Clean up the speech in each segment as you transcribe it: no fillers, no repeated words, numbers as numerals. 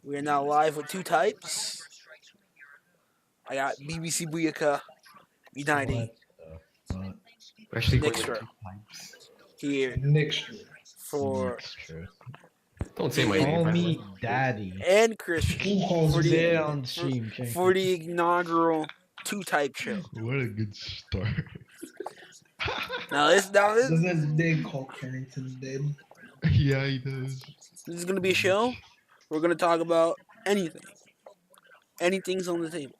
We are now live with two types. I got BBCBooyaka Uniting We're actually going Nixetro with 2 types. here Nixetro. for Don't say my name. Call by the me way. daddy. and Christian Who calls for you Say it daddy? on stream, Shanky. for the inaugural two-type show. What a good start. Now this Doesn't Deg call Carrington daddy? Yeah, he does. is gonna be a show. We're gonna talk about anything. Anything's on the table.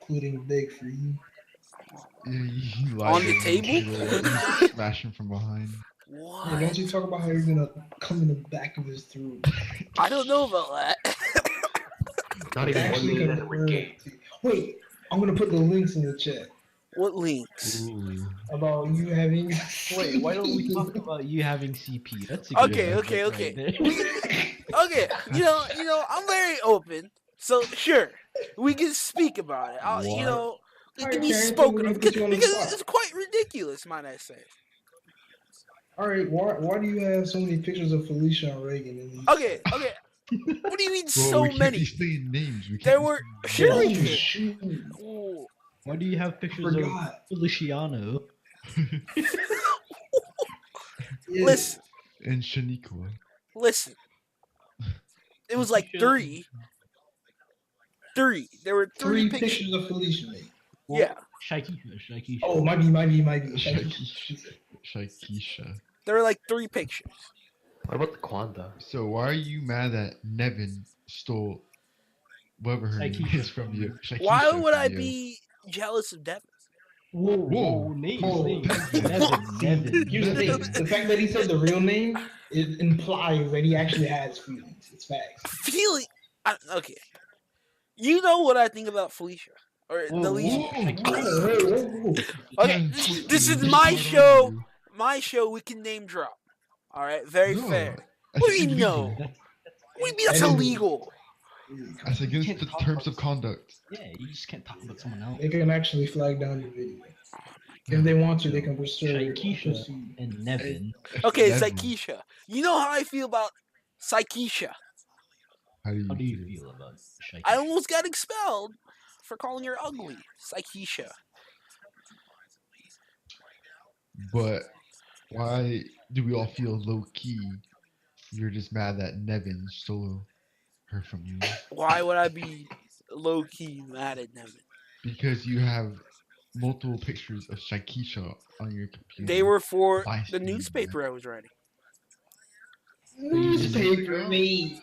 Including Deg for you. Yeah, he lied On the to table? him, smash him from behind. Yeah, What? don't you talk about how you're gonna come in the back of his throat? I don't know about that. Not even Actually 1 gonna minute per game. Wait, I'm gonna put the links in the chat What links? Ooh. about you having. Wait, why don't we talk about you having CP? That's a Okay, good okay, topic okay. right there. Okay, you know, I'm very open. So sure, we can speak about it. It can Alright, be Carrington, spoken we're of gonna put you on the because spot. it's quite ridiculous, might I say. All right, why do you have so many pictures of Felicia and Reagan in these? Okay. What do you mean Bro, so we can't many? be saying names. We can't There be were saying sure we Oh, could. shoot. Ooh. Why do you have pictures of Forgot. Feliciano? Yeah. Listen, And Shaniqua. listen. It was like three. There were three Three pictures. pictures of Felicia. Mate. Yeah, Shaikisha. Oh, might be. Shaikisha. there were like three pictures. What about the Quanda? So why are you mad that Nevin stole whatever her name Shaikisha is from you? Why Shaikisha would I from you. be jealous of Devin? Whoa. Name. Whoa. Nevin. Here's the thing: the fact that he said the real name, it implies that he actually has feelings. It's facts. Feeling. Okay. You know what I think about Felicia or Delicia. Whoa. Okay, this is my show. My show. We can name drop. All right, very No, fair. that's What do you illegal. know? What do you mean that's That is- illegal? That's against can't the talk terms about- of conduct. Yeah, you just can't talk about someone else. They can actually flag down your video. If they want to, they can restore it. Shaikisha and Nevin. Okay, Nevin. Psykesha. You know how I feel about Psykesha. How How do you feel about Shaikisha? I almost got expelled for calling her ugly. Psykesha. But why do we all feel low key? You're just mad that Nevin stole her from you Why would I be low key mad at Nevin? because you have multiple pictures of Shaikisha on your computer. They were for Why the so newspaper I was writing. Newspaper me.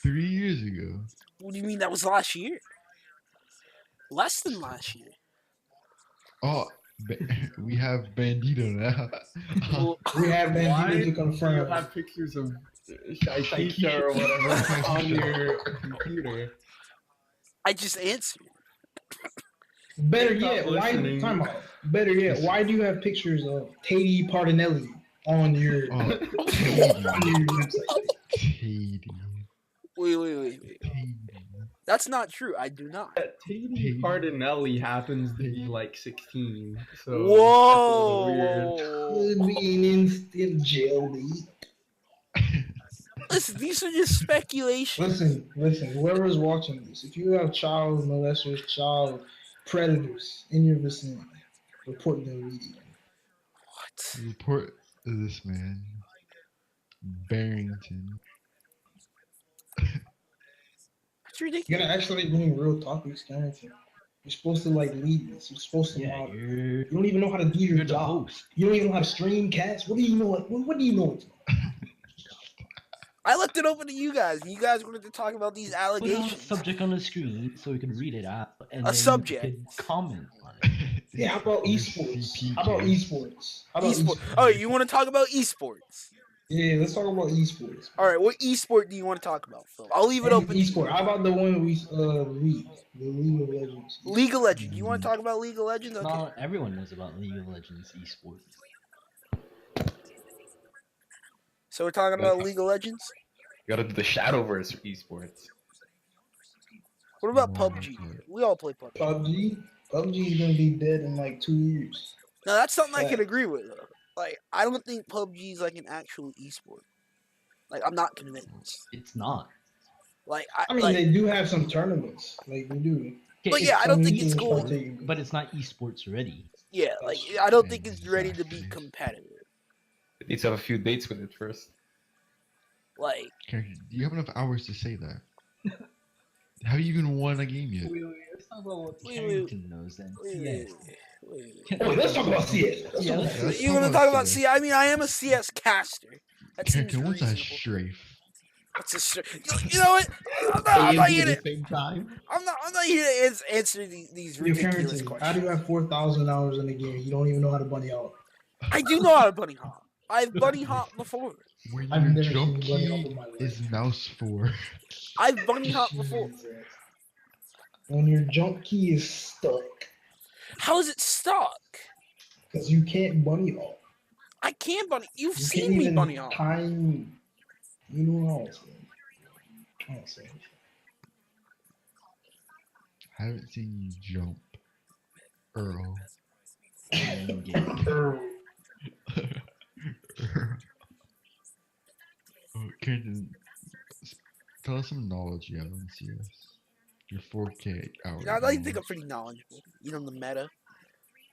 3 years ago. What do you mean that was last year? Less than last year. Oh, we have Bandito now. Well, We have Why Bandito to do you confirm. have pictures of Shaikisha or whatever on your computer? I just answered. Better Stop yet, why? listening. Time out. Better yet, why do you have pictures of Tady Pardinelli on your Oh, on Tady. your website? Tady. Wait. Tady. That's not true. I do not. Tady Cardinelli happens to be like 16. So that's a Whoa! little weird. Could be an instant jailbait. Listen, these are just speculations. Listen. Whoever's watching this, if you have child molesters, child predators in your vicinity, report them immediately. What? Report this man. Barrington. It's You ridiculous. gotta actually bring real topics, Carrington. You're supposed to like lead this. You're supposed to Yeah, model. you're You don't even know how to do your the job. host. You don't even know how to stream cast. What do you know? What do you know? I left it open to you guys, and you guys wanted to talk about these Put a allegations. subject on the screen so we can read it out. And then subject. you can comment on it. Yeah, how about esports? How about esports? How about Esports. Oh, you want to talk about esports? Yeah, let's talk about esports. All right, what esport do you want to talk about, Phil? I'll leave it open. to you. Esport. How about the one we League, the League of Legends? League of Legends. You want to talk about League of Legends? Okay. Not everyone knows about League of Legends esports. So we're talking about League of Legends. You gotta do the Shadowverse for esports. What about PubG? We all play PubG. PUBG is gonna be dead in like 2 years. Now that's something I can agree with. Though. Like I don't think PUBG is like an actual esport. Like, I'm not convinced. It's not. Like, I mean, they do have some tournaments. Like, they do. But Okay, yeah, I don't think it's Some cool. start taking- but it's not esports ready. Yeah, like, I don't think it's ready to be Exactly. competitive. It needs to have a few dates with it first. Like, Carrington, do you have enough hours to say that? Have you even won a game yet? Wait, let's talk about what Wait, Carrington knows then. wait, CS. Oh, let's talk about CS. Let's Yeah, talk let's- about Let's You want to talk about CS. CS? I mean, I am a CS caster. That seems Carrington, what's a reasonable. strafe? What's a you know what? I'm not here at to. the same time. I'm not here to answer these Yo, ridiculous Carrington, how do questions. you have 4,000 hours in the game? You don't even know how to bunny out. I do know how to bunny hop. I've bunny hopped before. When I've your never jump seen bunny hop key in my life. is mouse 4. I've bunny hopped before. When your jump key is stuck, How is it stuck? because you can't bunny hop. I can't bunny. You've You seen can't me even bunny hop. time. You know what I'm saying? I'm saying. I haven't seen you jump. Earl. Oh, Carrington, tell us some knowledge you have on CS. Your 4K hours. I like to think I'm pretty knowledgeable. You know the meta.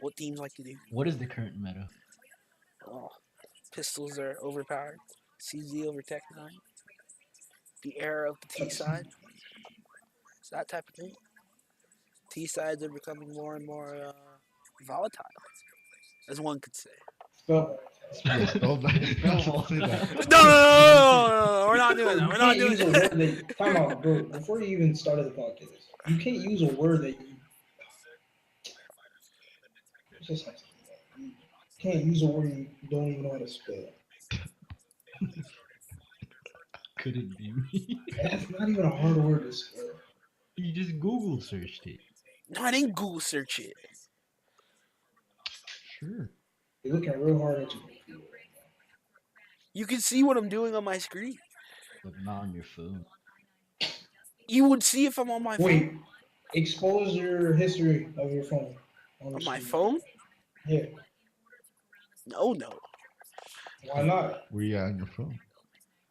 What teams like to do. What is the current meta? Oh, pistols are overpowered. CZ over Tech 9. The era of the T side. It's that type of thing. T sides are becoming more and more volatile, as one could say. Spell. Yeah, spell that. Don't say that. No, we're not doing that. We're not You doing can't use a that. word that. Time out, bro. Before you even started the podcast, you can't use a word that you. Just like, you can't use a word you don't even know how to spell. Could it be me? That's not even a hard word to spell. You just Google searched it. No, I didn't Google search it. Sure. You're looking real hard at you. You can see what I'm doing on my screen. But not on your phone. You would see if I'm on my Wait, phone. expose your history of your phone. On the my screen. phone? Yeah. No. Why not? Where you at on your phone?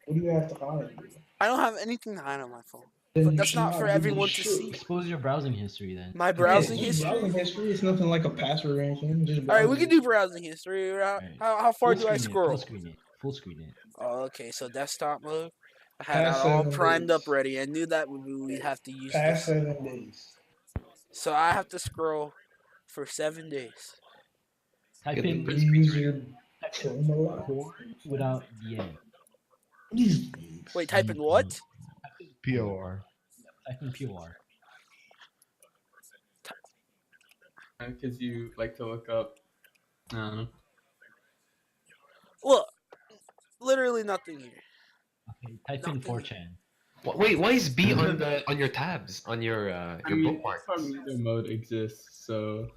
What do you have to hide? Dude? I don't have anything to hide on my phone. Then But you that's should not for do everyone this to shit. see. Expose your browsing history then. My browsing Yeah, just history? Browsing history. It's nothing like a password or anything. Just Alright, we browsing. can do browsing history. How far do I scroll? Full screen it. Full screen it. Oh, okay, so desktop mode. I had Past that all 7 primed days. up ready. I knew that we'd have to use Past this. 7 days. So I have to scroll for 7 days. Type Get in the- You use your Chrome a lot. core without the N. Wait, type in what? POR. Type in POR. Because you like to look up. I don't know. Look, literally nothing here. Okay, type in 4chan. Wait, why is B on your tabs on your I your mean, bookmarks? incognito mode exists, so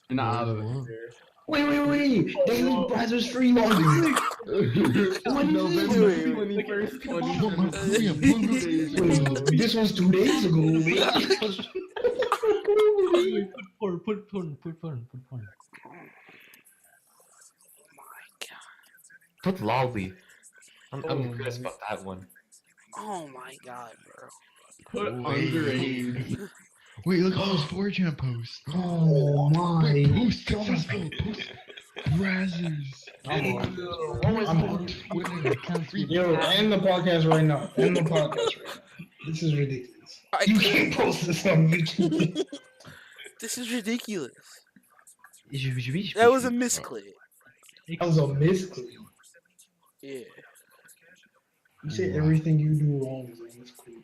you're not out of it What? here. Wait. Daily browser stream on you. November Wait. 21st, Pull my 2017. Wait, this was 2 days ago. Put porn. Put lolly. I'm Oh curious my. about that one. Oh my god, bro. Put underage. Wait, look at all those 4chan posts. Oh my Wait, post god. successful. Post Brazzers. I'm on Twitter. Yo, end the podcast right now. End the podcast right now. This is ridiculous. You can't post this on YouTube. This is ridiculous. That was a misclick. That was a misclick. Yeah, You say everything you do wrong is a misclick.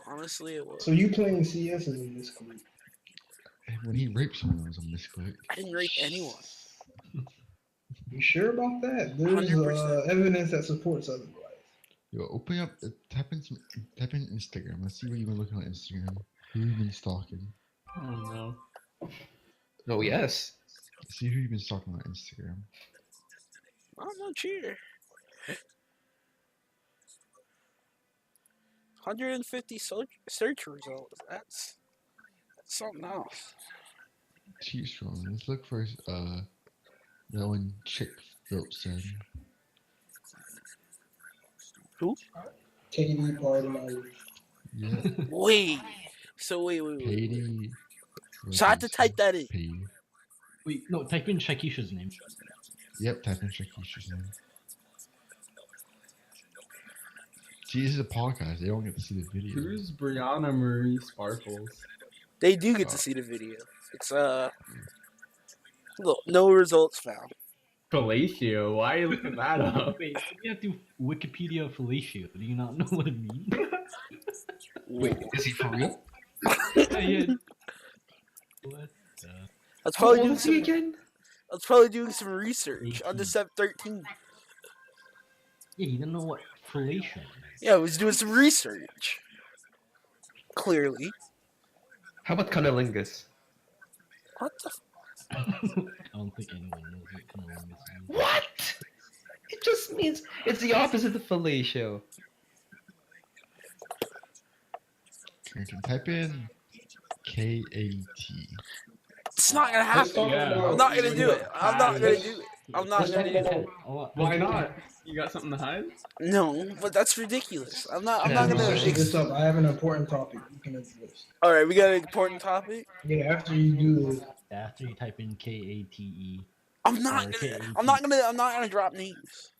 honestly, it was. So you playing CS is a misclick. And when he raped someone, it was a misclick. I didn't rape anyone. You sure about that? There's 100%. evidence that supports otherwise. Yo, open up, type in Instagram. Let's see what you've been looking on Instagram. Who you've been stalking. Oh no. No, yes. See who you've been stalking on Instagram. I'm no cheater. 150 search results. That's something else. Cheat strong. Let's look for that one chick Philip said. Katie party night. Yeah. Wait. So wait. Katie. So I have to type that in. Katie. Wait, no, type in Shakisha's name. Yep, type in Shakisha's name. See, this is a podcast. They don't get to see the video. Who's Brianna Marie Sparkles? They do get to see the video. It's look, no results found. Fellatio? Why are you looking that up? Wait, you have to Wikipedia fellatio. Do you not know what it means? Wait, is he for real? Yeah. What the? That's How probably old doing is he some. again? That's probably doing some research on the 18. 13. Yeah, you don't know what fellatio is. Yeah, I was doing some research. Clearly. How about cunnilingus? What the? I don't think anyone knows what cunnilingus means. What? It just means it's the opposite of fellatio. Carrington, type in K-A-T. It's not gonna Let's happen. talk Yeah. about- I'm not gonna do it. I'm not gonna do it. I'm not Let's gonna talk do it. about- Why not? You got something to hide? No, but that's ridiculous. I'm not Yeah, gonna. no, Finish this up. I have an important topic. You can address. All right, we got an important topic. Yeah, after you do this, After you type in K-A-T-E. I'm not Okay. gonna. I'm not gonna drop names.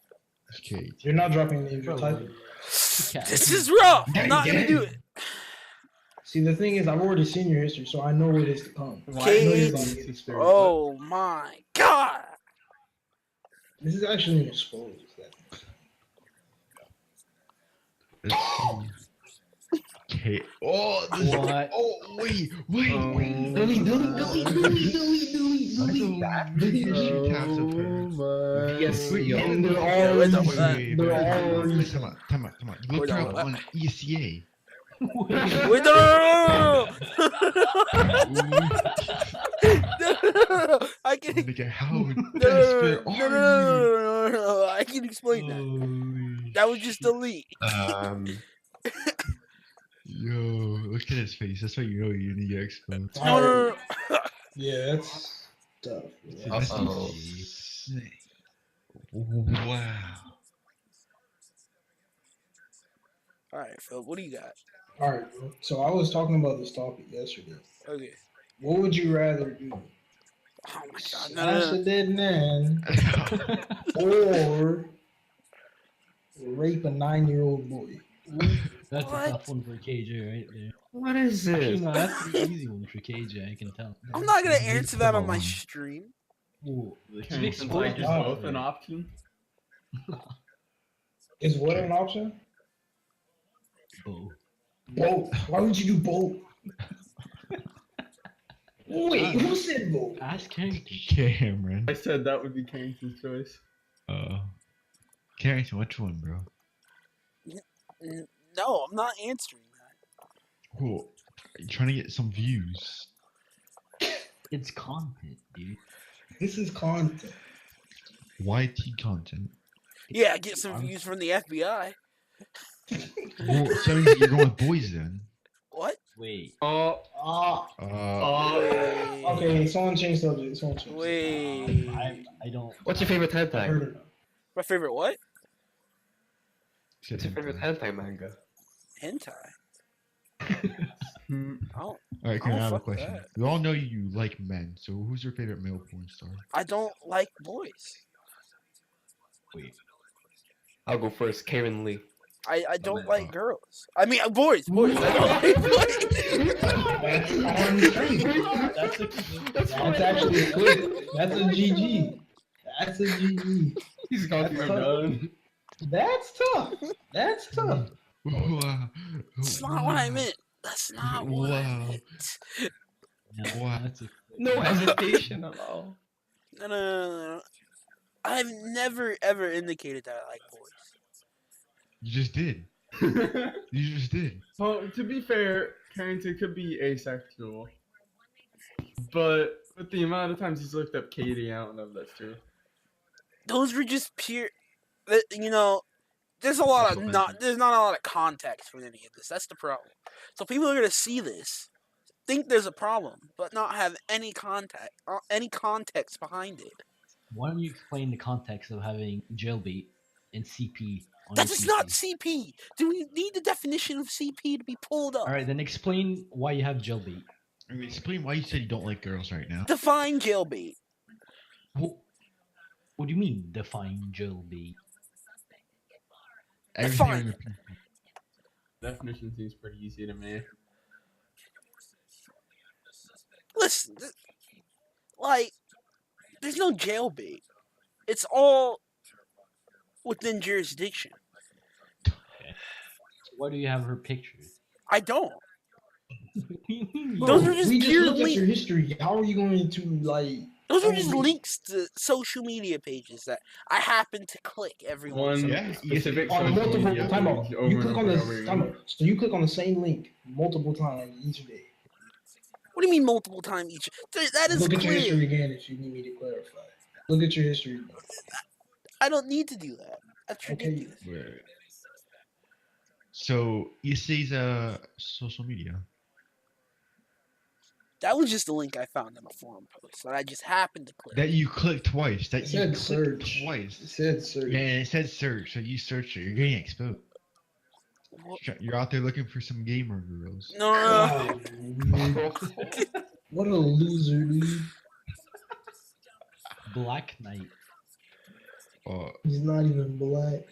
It's K-A-T. you're not dropping names. You're Bro, typing. This is rough. I'm not gonna do it. See, the thing is, I've already seen your history, so I know what is to come. Why I know K- you're about to get exposed. Oh my god. This is actually an exposed. Let's see. K. Oh, this is. What? Oh, wait. Delete, That's a history tabs of her. Yes, Wait, yo. And they're Yeah, all, we're done with that. they're all. Wait, time out. You We're looked her done up with on ESCA. Wait, no. I can. Nigga, how No, desperate no, are no. I can explain that. That was just delete. you? Yo, look at his face. That's why you know you need to get exposed. No. Yeah, that's tough. Yeah. Uh-oh. Wow. All right, Phil. What do you got? All right, bro. So I was talking about this topic yesterday. Okay. What would you rather do? Oh my god. Smash No. a dead man or rape a 9-year-old boy? That's What? a tough one for KJ right there. What is Actually, this? no, that's an easy one for KJ, I can tell. I'm not gonna Please answer that on come my on. stream. Ooh, Can we like just both an option? Is what an option? Oh. Both. Why would you do both? Wait, who said both? Ask Carrington. Cameron. I said that would be Carrington's choice. Carrington, which one, bro? No, I'm not answering that. Cool. Are you trying to get some views? It's content, dude. This is content. YT content. Yeah, get some views from the FBI. Well, so you're going with boys then? What? Wait. Oh, Wait. Okay, someone change subject. Someone change. Wait. I don't. What's your favorite I hentai? heard it. My favorite what? What's your favorite hentai manga? Hentai. hmm. Oh, Alright, Oh, can I have a fuck question? that. We all know you like men, so who's your favorite male porn star? I don't like boys. Wait. I'll go first. Karen Lee. I don't like girls. I mean, boys. I don't like boys. That's on stream. That's actually a clip. That's a GG. That's a GG. He's got That's my tough. gun. That's tough. That's tough. Wow. That's not what I meant. That's not what I Wow. meant. No, What? that's a. No hesitation at all. No. I've never ever indicated that I like boys. You just did. You just did. Well, to be fair, Carrington could be asexual. But with the amount of times he's looked up Katie, I don't know if that's true. Those were just pure. You know, there's not a lot of context for any of this. That's the problem. So people are gonna see this, think there's a problem, but not have any context behind it. Why don't you explain the context of having Jailbait and CP on That your is PC. not CP. Do we need the definition of CP to be pulled up? All right, then explain why you have jailbait. I mean, explain why you said you don't like girls right now. Define jailbait. What do you mean define jailbait? Everything on Define your it. Definition seems pretty easy to me. Listen, like, there's no jailbait. It's all within jurisdiction. So why do you have her pictures? I don't. Bro, Those are just we just pure looked at your links. history. How are you going to like? Those are Oh, just we- links to social media pages that I happen to click every once in One a Yeah, while. specific on social multiple media time page out. over You and click on over and the over time again. out. So you click on the same link multiple times each day. What do you mean multiple times each? That is Look at your clear. history again if you need me to clarify. Look at your history. I don't need to do that. That's Okay. ridiculous. Wait. So you say social media. That was just a link I found in a forum post that I just happened to click. That you clicked twice. That It you said clicked search. twice. It said search. Yeah, it said search. So you searched it. You're getting exposed. What? You're out there looking for some gamer girls. No, no, no. God, dude. What a loser, dude. Black Knight. Oh, He's not even black.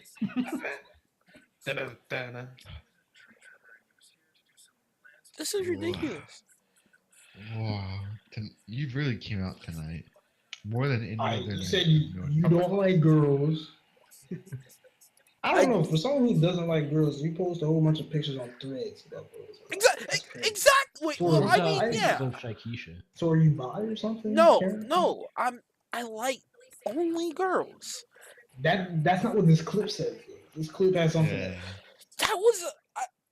This is ridiculous. wow. You really came out tonight. More than any Alright, other you night. said you don't like girls. I don't know. For someone who doesn't like girls, you post a whole bunch of pictures on threads about girls. That's crazy. Exactly. So, Well, I I mean, yeah. Go Shakisha. So are you bi or something? No, Karen? no. I like only girls. That's not what this clip says. This clip has something. Yeah. Else. That was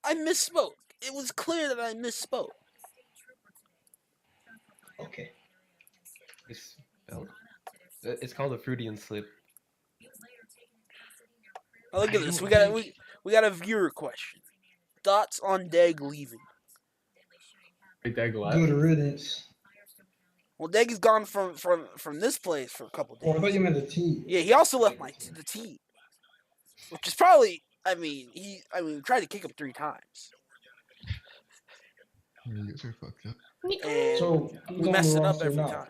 I misspoke. It was clear that I misspoke. Okay. It's called a Freudian slip. Now look at this. We got a viewer question. Thoughts on Deg leaving? Wait, Deg Good left? riddance. Well, Deg is gone from this place for a couple Oh, I days. thought you meant the team. Yeah, he also left the team, which is probably. I mean, we tried to kick him 3 times, You guys are fucked up. and So who's we on messed the it up roster every now? time.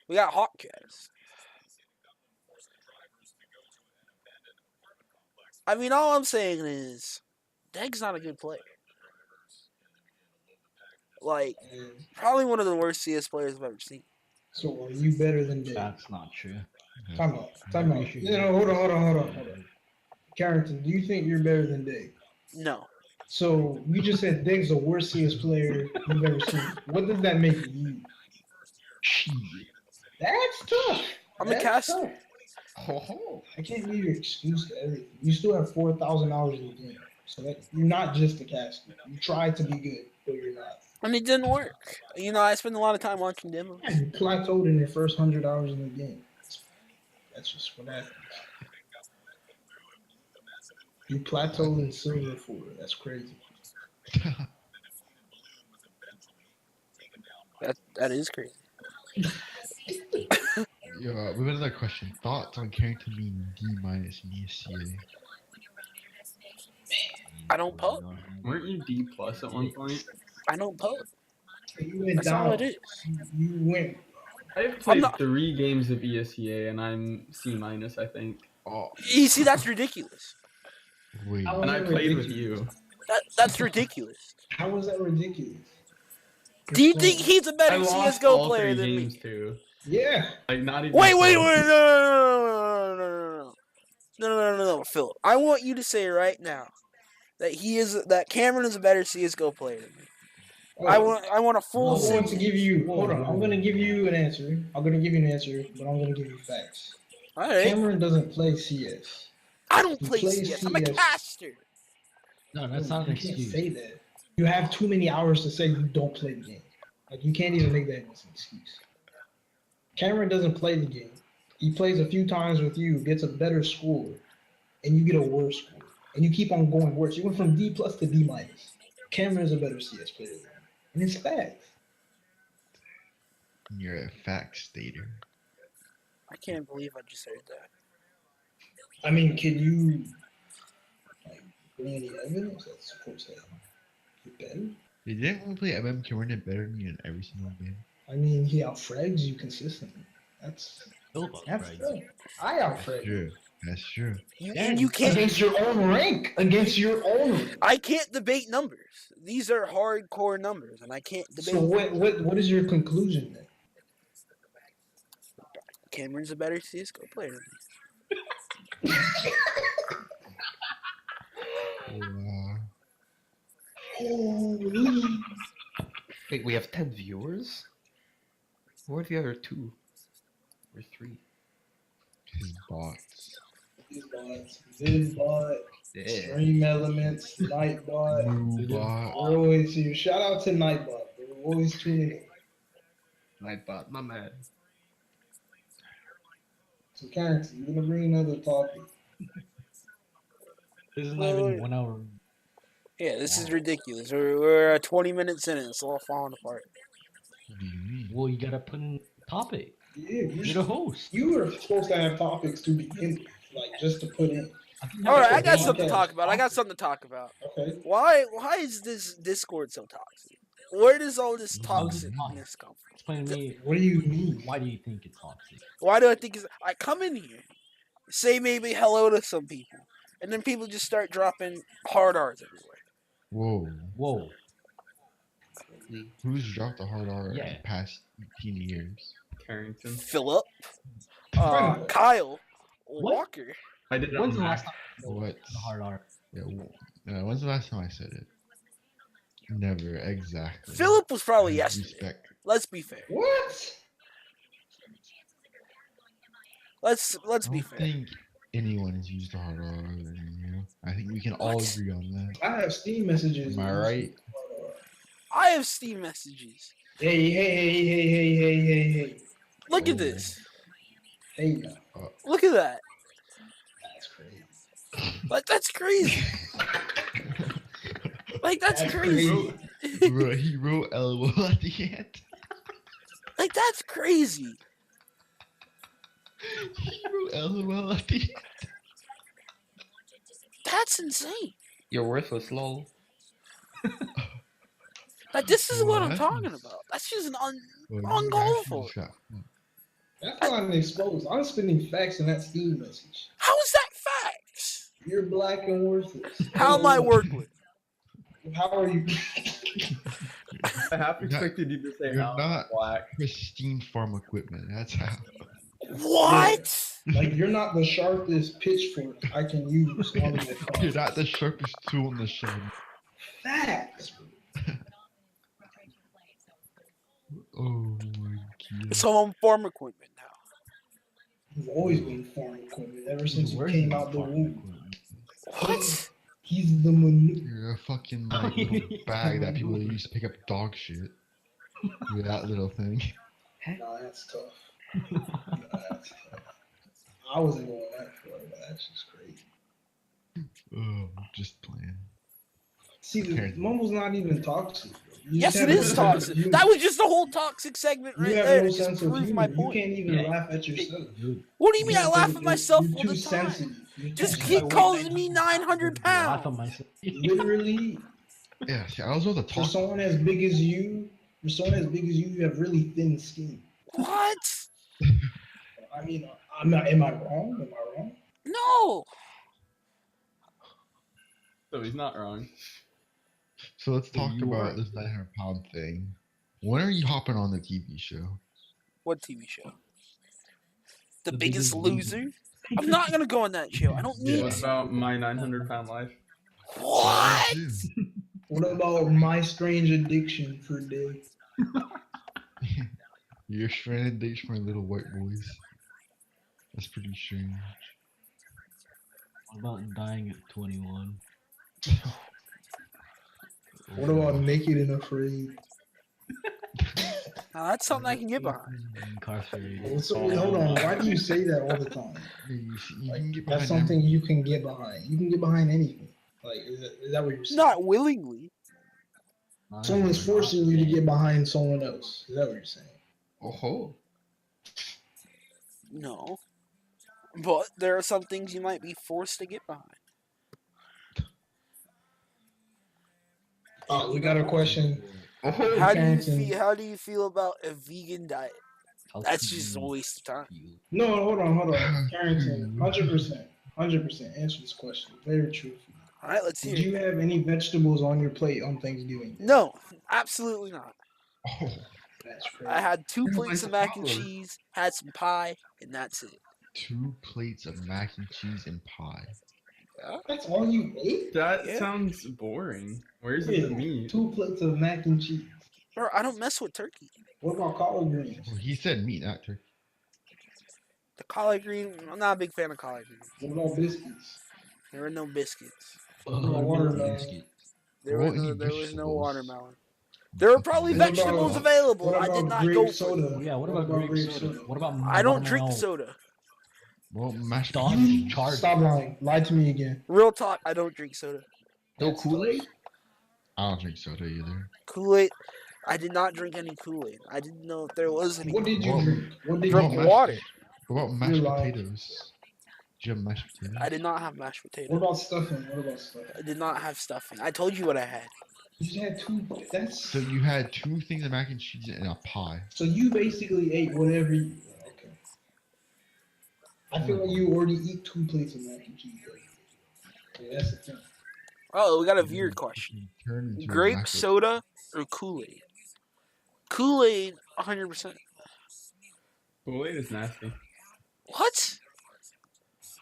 We got Hawkcast. I mean, all I'm saying is, Deg's not a good player. Like, And probably one of the worst CS players I've ever seen. so are you better than Dave? That's not true. Time out. Time out. You know, hold on. Carrington, do you think you're better than Dave? No. So you just said Deg's the worst CS player you've ever seen. What does that make you? Shit. That's tough. I'm a That's caster. tough. Ho-ho. I can't give you an excuse to everything. You still have 4,000 hours in the game. So that you're not just a caster. You tried to be good, but you're not. And it didn't work. You know, I spend a lot of time watching demos. Yeah, you plateaued in your first 100 hours in the game. That's just what happens. You plateaued in Silver 4. That's crazy. That is crazy. Yo, we have another question. Thoughts on Carrington being D- in ESCA? I don't poke. Weren't you D plus at one point? I don't poke. You went That's down. all it is. You went. I've played not- 3 games of ESCA and I'm C-, I think. Oh, You see, that's ridiculous. wait. How And I is that played with ridiculous? you. That's ridiculous. How is that ridiculous? Do you think he's a I better lost CSGO all player 3 than games me? too. Yeah. Like not even. Wait, close. no, Phil. I want you to say right now that Cameron is a better CS:GO player than me. Oh, I want a full I'm going to sentence. give you. Whoa, Hold on. whoa, I'm going to whoa. give you an answer. I'm going to give you an answer, but I'm going to give you facts. All right, Cameron doesn't play CS. I don't He play plays CS. I'm a CS. caster. No, that's not an You can't excuse. say that. You have too many hours to say you don't play the game. Like you can't even make that as an excuse. Cameron doesn't play the game. He plays a few times with you, gets a better score, and you get a worse score. And you keep on going worse. You went from D plus to D minus. Cameron is a better CS player than you. And it's facts. You're a fact stater. I can't believe I just heard that. I mean, can you bring any evidence that supports that you're better? They didn't want to play MM can run it better than you in every single game. I mean, he outfrags you consistently. That's Frags. fair. I outfrag you. True. That's true. And you can't. Against your own rank. Against your own rank. I can't debate numbers. These are hardcore numbers, and I can't debate. So what is your conclusion then? Cameron's a better CSGO player than me. Wow. Holy. Wait, we have 10 viewers? Who are the other 2? Or 3? His bots. These bots, Vidbot, Yeah. Stream Elements, Nightbot. Moobot. We're always here. Shout out to Nightbot. We're always tuning in. Nightbot, my man. So, Carrington, you're gonna bring another topic. This is not even 1 hour. Yeah, this is ridiculous. We're 20 minutes in and it's all falling apart. What do you mean? Well, you gotta put in a topic. Yeah, You're the host. you were supposed to have topics to begin with, like just to put in. All right, I got Okay. something to talk about. Okay. Why is this Discord so toxic? Where does all this toxicness come from? Explain to me. What do you mean? Why do you think it's toxic? Why do I think it's... I come in here, say maybe hello to some people, and then people just start dropping hard R's everywhere. Whoa. Whoa. Who's dropped a hard R in Yeah. the past 18 years? Carrington. Philip, Kyle, What? Walker. I did it When's on the Mac. last time What? the hard R? Yeah, when's the last time I said it? Never, exactly. Philip was probably Have yesterday. Respect. Let's be fair. What? Let's I be don't fair. think anyone has used a hard R other than you. I think we can all What? agree on that. I have Steam messages. Am I right? I have Steam messages. Hey. Look at Oh. this. Hey, now. Look at that. That's crazy. Like that's crazy. Like that's crazy. He wrote LOL at the end. Like that's crazy. He wrote LOL at the end. That's insane. You're worthless, lol. Like this is what I'm What? talking about. That's just an Well, you uncalled actually for. just got- That's why I'm exposed. I'm spending facts in that Steam message. How is that facts? You're black and worthless. How am I worthless? How are you? I half You're not- expected you to say you're how not- black. Pristine farm equipment. That's how. What? Like you're not the sharpest pitchfork I can use on the car. You're not the sharpest tool in the shed. Facts. Oh my god. So I'm farm equipment now. You've always been farm equipment ever since you Where's came the out the farm womb. equipment? What? He's the manure. You're a fucking like little bag that people use to pick up dog shit. You're that little thing. Nah, that's tough. Nah, that's tough. I wasn't going that far, but that's just crazy. Oh, just playing. See, the Mumble's not even toxic. Bro. You Yes, just it have is no toxic. sense of humor. That was just the whole toxic segment right You have there no to just sense of prove humor. my You point. can't even Yeah. laugh at yourself. Dude, What do you mean I laugh at You're- myself you're all the too time? sensitive. You're too Just sensitive. keep calling me 900 laugh at pounds. myself. Literally, Yeah, see, I was about to for talk. someone as big as you, you have really thin skin. What? I mean, I'm not. Am I wrong? Am I wrong? No. So he's not wrong. So let's So talk you about are- this 900-pound thing. When are you hopping on the TV show? What TV show? The The Biggest Biggest Loser? Loser. I'm not gonna go on that show. I don't need Yeah. What to. about my 900-pound life? What? What about my strange addiction for Deg? You're stranded dates for little white boys. That's pretty strange. What about dying at 21? What about naked and afraid? Now, that's something I can get behind. Incarcerated. So, hold on. Why do you say that all the time? You Like, can get that's behind something you can get behind. You can get behind anything. Like, is that what you're saying? Not willingly. Someone's forcing you to get behind someone else. Is that what you're saying? Oh, No. But there are some things you might be forced to get behind. We got a question. Oh, How do you Carrington. feel? How do you feel about a vegan diet? How That's do just a you waste of time. feel? No, hold on. Carrington, 100%. 100%. Answer this question. Very truthful. All right, let's hear Did you it. have any vegetables on your plate on Thanksgiving? No, absolutely not. Oh, That's crazy. I had 2 Where's plates my of mac and problem? cheese, had some pie, and that's it. 2 plates of mac and cheese and pie. Yeah. That's all you ate? That Yeah. sounds boring. Where's Yeah, the meat? 2 plates of mac and cheese. Bro, I don't mess with turkey. What about collard greens? Well, he said meat, not turkey. The collard green, I'm not a big fan of collard greens. What about biscuits? There were no biscuits. Watermelon. There Well, was eat no vegetables. watermelon. There were probably What about- vegetables available. What I about did not grape go for soda? it. Yeah, what about grape soda? What about I don't drink watermelon? soda. Well, mashed Dog potatoes. charge. Stop lying. Lie to me again. Real talk, I don't drink soda. No That's Kool-Aid? I don't drink soda either. Kool-Aid, I did not drink any Kool-Aid. I didn't know if there was any. What did you Well, drink? What did Drink you mashed- water. What about mashed You're lying. potatoes? Did you have mashed potatoes? I did not have mashed What potatoes. about stuffing? What about stuffing? I did not have stuffing. I told you what I had. You just had 2. That's So you had 2 things of mac and cheese and a pie. so you basically ate whatever you. Okay. I feel like you already eat 2 plates of mac and cheese. Yeah, that's the thing. Oh, we got a weird question. Turn into a Grape mac- soda or Kool-Aid? Kool-Aid, 100%. Kool-Aid is nasty.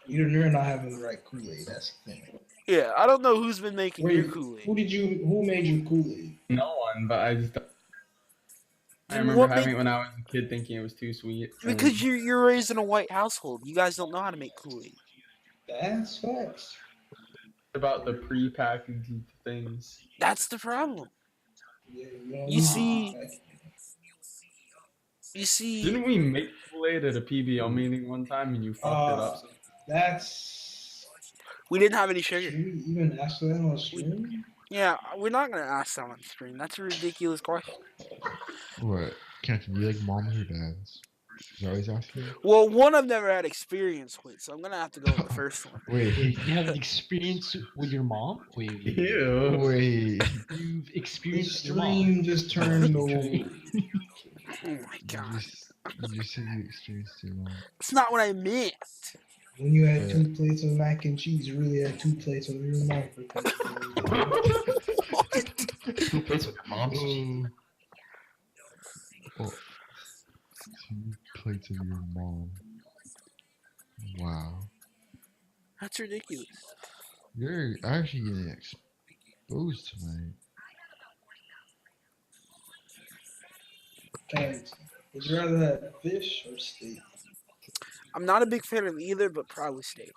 You're What? not having the right Kool-Aid. That's the thing. Yeah, I don't know who's been making your Wait, Kool-Aid. Who made your Kool-Aid? No one, but I just. I Then remember what having made- it when I was a kid, thinking it was too sweet. and- Because you're raised in a white household. You guys don't know how to make Kool-Aid. That's facts. about the pre-packaged things. That's the problem. Yeah, You see- You see, Didn't we make Kool-Aid at a PBL meeting one time and you fucked it up? That's. we didn't have any sugar. Should we even ask that on stream? Yeah, we're not gonna ask that on stream. That's a ridiculous question. What? Can't it be like moms or dads? Is always asking. Well, one I've never had experience with, so I'm gonna have to go with the first one. Wait, You have an experience with your mom? Wait. Ew. wait. You've The experienced your mom. stream just turned over. Oh my god, You just said you experienced it wrong. that's not what I meant. When you had 2 plates of mac and cheese, you really had 2 plates of your mom. Two plates with your mom's cheese. Oh. 2 plates of your mom. Wow. That's ridiculous. You're actually getting exposed tonight. Carrington, would you rather have fish or steak? I'm not a big fan of either, but probably steak.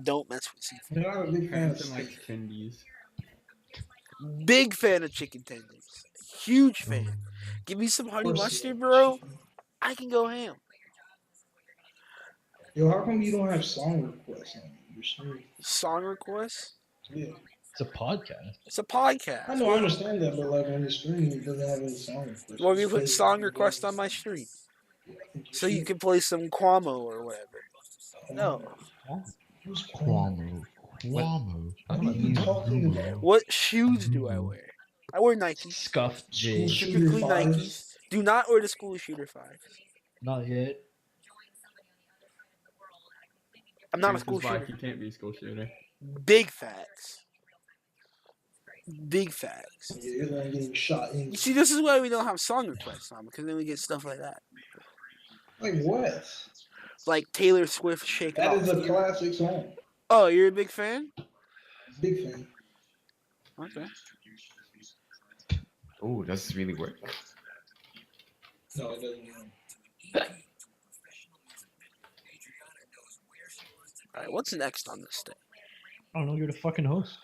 Don't mess with seafood. You're not a big fan of Carrington likes steak. tendies. Big fan of chicken tenders. Huge fan. Oh. Give me some honey Or mustard, steak. bro. I can go ham. Yo, how come you don't have song requests on your stream? Song requests? Yeah. It's a podcast. It's a podcast. I know, I understand that, but like on your stream, it doesn't have any song requests. Well, you Just put play song the requests games. on my stream, Yeah, I think so you should. can play some Quamo or whatever. No. Who's Kwame? Cuomo. Cuomo. What are you talking about? What shoes do I wear? I wear Nikes. Scuffed J. School Typically shooter fives? Nikes. Do not wear the school shooter 5. Not yet. I'm not a This school is why shooter. he can't be a school shooter. Big facts. Big facts. Yeah, you're not getting shot in. You see, this is why we don't have song requests on, because then we get stuff like that. Like what? Like Taylor Swift Shake It That Off. is a classic song. Oh, you're a big fan? Big fan. Okay. Oh, does this really work? No, it doesn't. Alright, what's next on this thing? I don't know, you're the fucking host.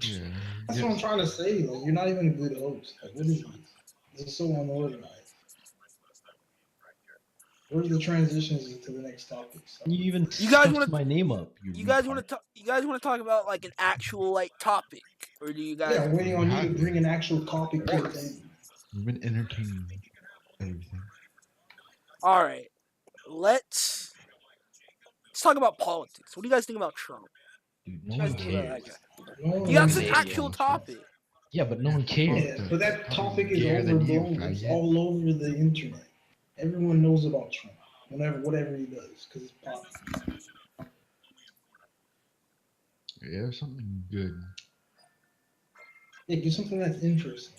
Yeah. That's what I'm trying to say. Like, you're not even a good host. Like, what is this? This is so unorganized. Where's the transitions into the next topics? You even You guys stuffed wanna- my name up. You guys want to talk? You guys want to talk about like an actual like topic, or do you guys? Yeah, I'm waiting on you to bring an actual topic to the table. We've been entertaining everything. All right, let's talk about politics. What do you guys think about Trump? Dude, What do no you one guys think about cares. that guy? No, You got no, some Yeah, actual yeah. topic. Yeah, but no one cares. Yeah, but that topic is gayer than you, overblown. It's faggot. all over the internet. Everyone knows about Trump. Whatever he does, because it's popular. Yeah, something good. Yeah, do something that's interesting.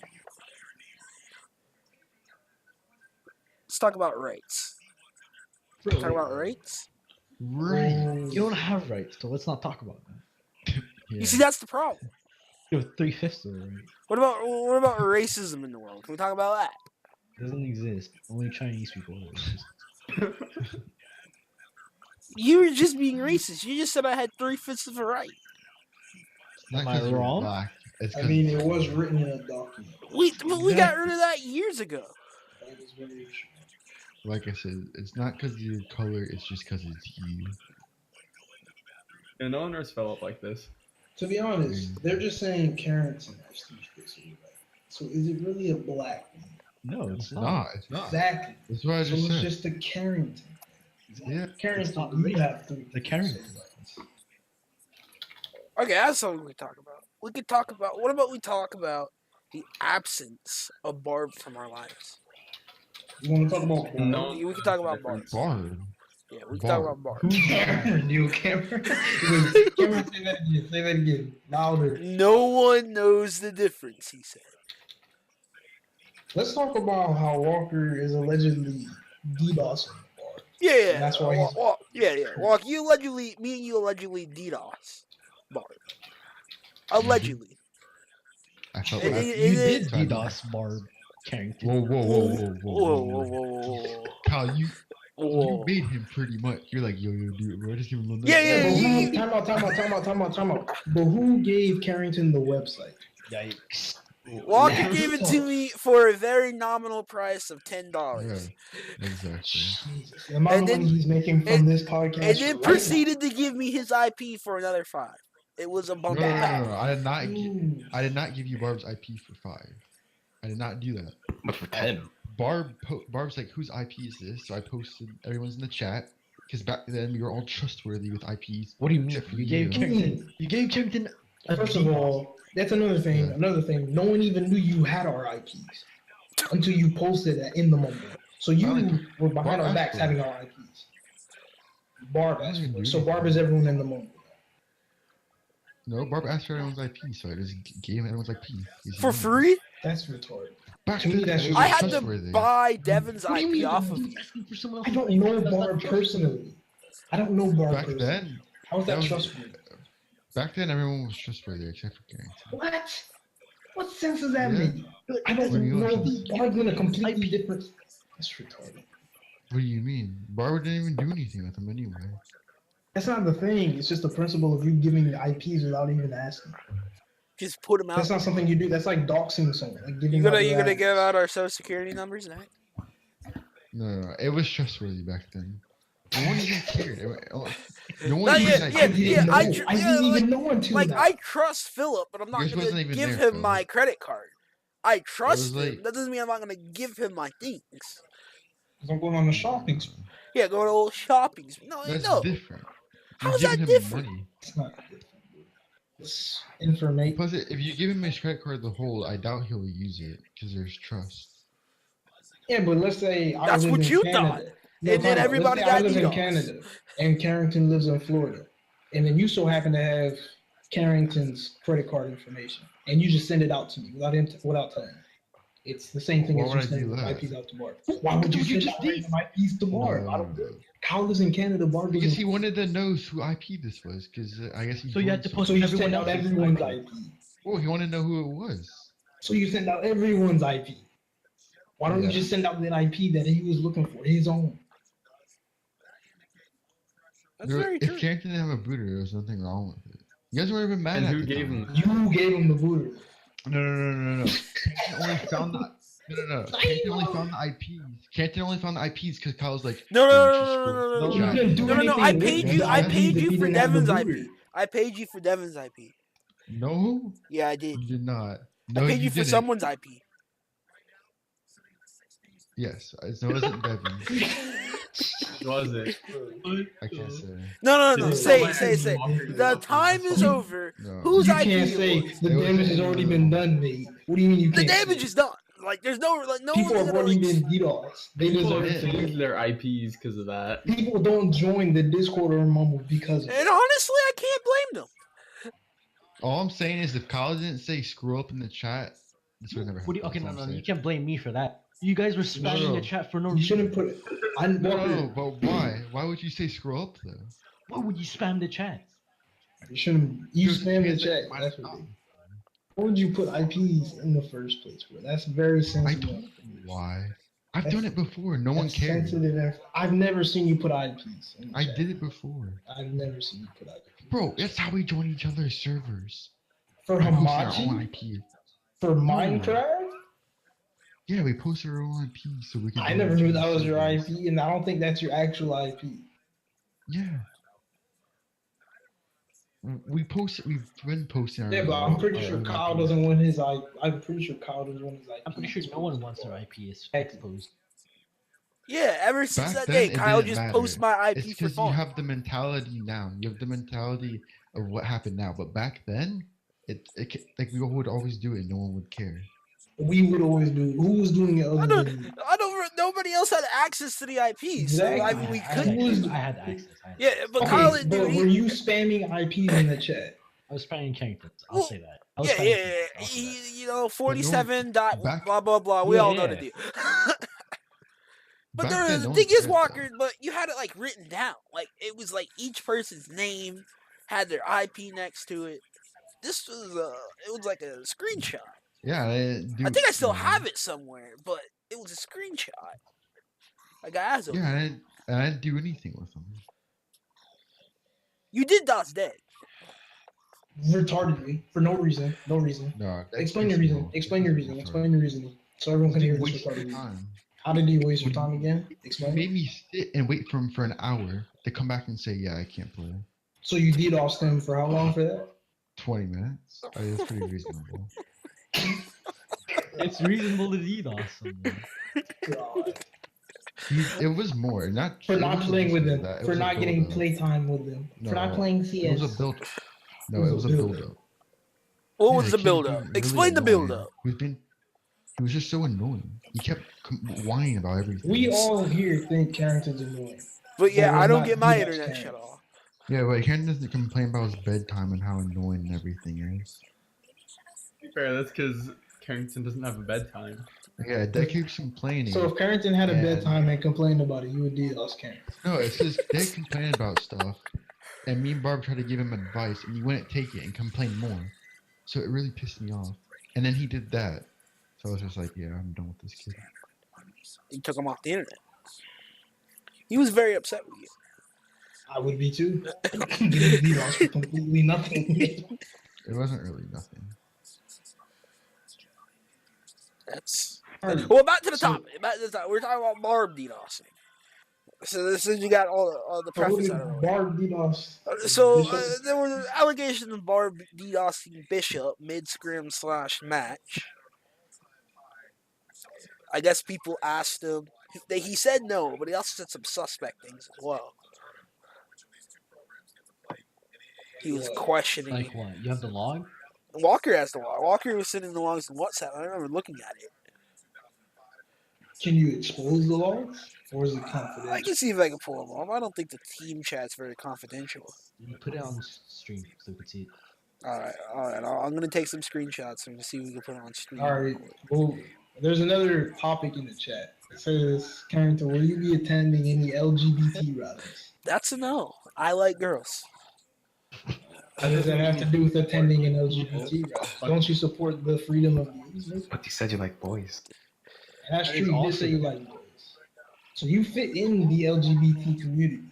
Let's talk about rights. Talk about rights. Right. You don't have rights, so let's not talk about that. Yeah. You see, that's the problem. You have 3/5 of the right. What about racism in the world? Can we talk about that? It doesn't exist. Only Chinese people are racist. You were just being racist. You just said I had 3/5 of a right. It's not Am I 'cause you're wrong? black, it's I 'cause mean, it's it was you. written in a document. We got rid of that years ago. That is very true. Like I said, it's not because of your color, it's just because it's you. Yeah, no one else fell up like this. To be honest, they're just saying Carrington has 3/5 of the right. So is it really a black thing? No, it's It's not. not. It's not. Exactly. That's what I So just it's said. just a Carrington thing. Yeah. Carrington, you have 3. The Carrington. Okay, that's something we can talk about. We could talk about. What about we talk about the absence of Barb from our lives? You want to talk about Barb? No. We can talk about Barb. Barb. Yeah, we can talk Barb. about Barb. Cameron, you Cameron. Cameron, say that again. Say that again. Louder. No one knows the difference, he said. Let's talk about how Walker is allegedly DDosing Barb. Yeah, That's why he's- Walk, me and you allegedly DDoS Barb. Allegedly. I felt It- like it- You it- did DDoS Barb Carrington. Whoa, whoa, whoa, whoa, whoa, Whoa, whoa, whoa, Kyle, you whoa. made him pretty much. You're like, yo, dude, bro, just give him a little. Yeah, bit. yeah, But who, time out. But who gave Carrington the website? Yikes. Walker Yeah. gave it to me for a very nominal price of $10. Yeah, exactly. Jesus. The amount And of then- money he's making from this podcast. And then right proceeded to give me his IP for another $5. It was a No, bundle no, pack. no, no, I did not. now. I did not give you Barb's IP for 5. I did not do that. But for 10. Barb's like, whose IP is this? So I posted. Everyone's in the chat because back then we were all trustworthy with IPs. What do you mean? Except for You gave you. Carrington. You gave Carrington. a First of all, that's another thing. Yeah. Another thing. No one even knew you had our IPs until you posted that in the Mumble. So you were behind our backs having our IPs. Barb asked for it. So Barb is everyone in the Mumble. No, Barb asked for everyone's IP, so I just gave him everyone's IP. For free? That's retarded. Back To me, then, that's it just- was I had to trustworthy. buy Devin's What do you IP mean? off of you. I don't know Barb personally. I don't know Barb Back personally. then, How is that that was- trustworthy? back then everyone was trustworthy except for Carrington. What? What sense does that Yeah. make? I don't What do you know. want? Barb's in a completely different. That's retarded. What do you mean? Barb didn't even do anything with him anyway. That's not the thing. It's just the principle of you giving the IPs without even asking. Just put them out. That's not something you do. That's like doxing someone. Like giving You out your gonna IPs. give out our social security numbers next? No, it was trustworthy back then. No one even cared. No one Not even yet, like, yeah, I didn't yeah, know. I I tr- didn't yeah, even know until Like now. I trust Philip, but I'm not Yours gonna wasn't even give there, him Phil. my credit card. I trust him. like- That doesn't mean I'm not gonna give him my things. I'm going on the shopping spree. Yeah, go to old shopping. No, That's no. different. How You're is that giving him different? money. It's not different. It's information. Plus, if you give him his credit card to hold, I doubt he'll use it because there's trust. Yeah, but let's say I That's live what in you Canada. thought. And then time out. everybody Let's say I got live in DDoS. Canada and Carrington lives in Florida, and then you so happen to have Carrington's credit card information, and you just send it out to me without telling me. It's the same thing Why as would you I do sending that? IPs out to Barb. Why would you Dude, you send just out did. random IPs to Barb? I don't. Kyle lives in Canada. Barb lives Because in he wanted to know who IP this was, because I guess he. So you had to joined post So you everyone send out else's everyone's IP. IP. Oh, he wanted to know who it was. So you send out everyone's IP. Why don't Yeah. you just send out that IP that he was looking for, his own? That's There- very if true. Carrington didn't have a booter, there was nothing wrong with it. You guys weren't even mad And at who the gave time. him? You gave him the booter. No. Carrington only found the. No. Carrington only found the IPs. Carrington only found the IPs because Kyle's like. No, "Yo, no, you no, should no, scroll- no, no, You chat." didn't do No, I anything paid with you. the I IPs paid if you he for didn't have the Devin's booter. IP. I paid you for Devin's IP. No, Yeah, I did. you did not. No, I paid you for didn't. someone's IP. Yes, no, it wasn't Devin. Was it? I can't say. No. Did Say you it. say The time is over. No. Whose You IP can't it say was? the It was damage has already been done, mate. What do you mean you The can't? damage say? is done. Like there's no no People one's have gonna already like. been DDoS. They People deserve have to to. lose their IPs because of that. People don't join the Discord or Mumble because of And it. honestly, I can't blame them. All I'm saying is if Kyle didn't say screw up in the chat, this would never What do happen. you, okay, That's all no, I'm you saying. can't blame me for that. You guys were spamming the chat for no You reason. shouldn't put it. No, but why? Why would you say screw up though? Why would you spam the chat? You shouldn't. You There's a spam the chance that chat. you might That's have what not. they. Why would you put IPs in the first place? Bro? That's very I sensitive. told you why. I've That's- done it before. No one That's cares. sensitive. I've never seen you put IPs. In the I chat. did it before. I've never seen you put IPs. Bro, that's how we join each other's servers. For We post our own Hamachi? IP. For Minecraft? Yeah, we post our own IP so we can. I join never each knew other's that was your servers. IP, and I don't think that's your actual IP. Yeah. We post. We've been posting our. Yeah, but I'm pretty our sure own Kyle IP. doesn't want his IP. I'm pretty sure Kyle doesn't want his IP. I'm pretty sure no one wants their IP exposed. Yeah, ever since Back that then, day, it Kyle didn't just matter. posts my IP It's for because you fun. have the mentality now. You have the mentality of what happened now. But back then, like we would always do it. No one would care. We would always do. Who was doing it I other don't. than you? Nobody else had access to the IP, so I Exactly. mean, we I could. had access. Yeah, but Okay, Kyle didn't do but it were either. you spamming IPs in the chat? I was spamming characters. I'll Well, say that. I was Yeah. spamming characters, I'll say that. You know, 47 dot back- blah blah blah. We Yeah, all know the yeah. deal. But Back then, the no thing one is, cared, Walker, though. but you had it like written down. Like it was like each person's name had their IP next to it. This was it was like a screenshot. Yeah, I didn't do. I think I still no. have it somewhere, but it was a screenshot. Like I asked him. Yeah, I didn't do anything with them. You did DOS Dead. Retardedly, for no reason. No reason. No. Explain your reason. Explain your reason. Explain your reasoning. So everyone can hear this Waste your retarded reason. time. How did you waste your What do time again? You Explain. made me sit and wait for him for an hour to come back and say, "Yeah, I can't play." So you DDoSed him for how long for that? 20 minutes. That's pretty reasonable. It's reasonable to DDoS someone. God. It was more, not For it not wasn't playing just with them. that, it For was a not getting build-up. playtime with them. No, For not playing It CS. was a build. No, It it was was a a build-up. build-up. What Yeah, was the kid build being up? really Explain the annoying. build up. He was just so annoying. He kept whining about everything. We all here think Carrington's annoying. But yeah, Well, I don't not get my DDoS internet Karen. shut off. Yeah, but Karen doesn't complain about his bedtime and how annoying everything is. Fair, that's because Carrington doesn't have a bedtime. Yeah, Deg keeps complaining. So if Carrington had a Yeah. bedtime and complained about it, you would DDoS Carrington. No, it's because Deg complained about stuff, and me and Barb tried to give him advice, and he wouldn't take it and complained more. So it really pissed me off. And then he did that. So I was just like, yeah, I'm done with this kid. You took him off the internet. He was very upset with you. I would be too. Getting DDoS for completely nothing. It wasn't really nothing. That's Alright, well. Back to the so- topic. Back to the topic. We're talking about Barb DDoSing. So this is you got all the So who preface did out of the way. Barb DDoS? So Bishop? there were allegations of Barb DDoSing Bishop mid-scrim / match. I guess people asked him. He said no, but he also said some suspect things as well. He was questioning. Like what? You have the log? Walker has the log. Walker was sending the logs in WhatsApp. I remember looking at it. Can you expose the logs? Or is it confidential? I can see if I can pull them off. I don't think the team chat's very confidential. You put it on stream so we can see it. All right. I'm gonna take some screenshots and see if we can put it on stream. Alright, well, there's another topic in the chat. It says, Carrington, will you be attending any LGBT rallies? That's a no. I like girls. How does that have to do with attending an LGBT rally? Don't you support the freedom of the But you said you like boys. That's That true. is You did say you like boys. So you fit in the LGBT community.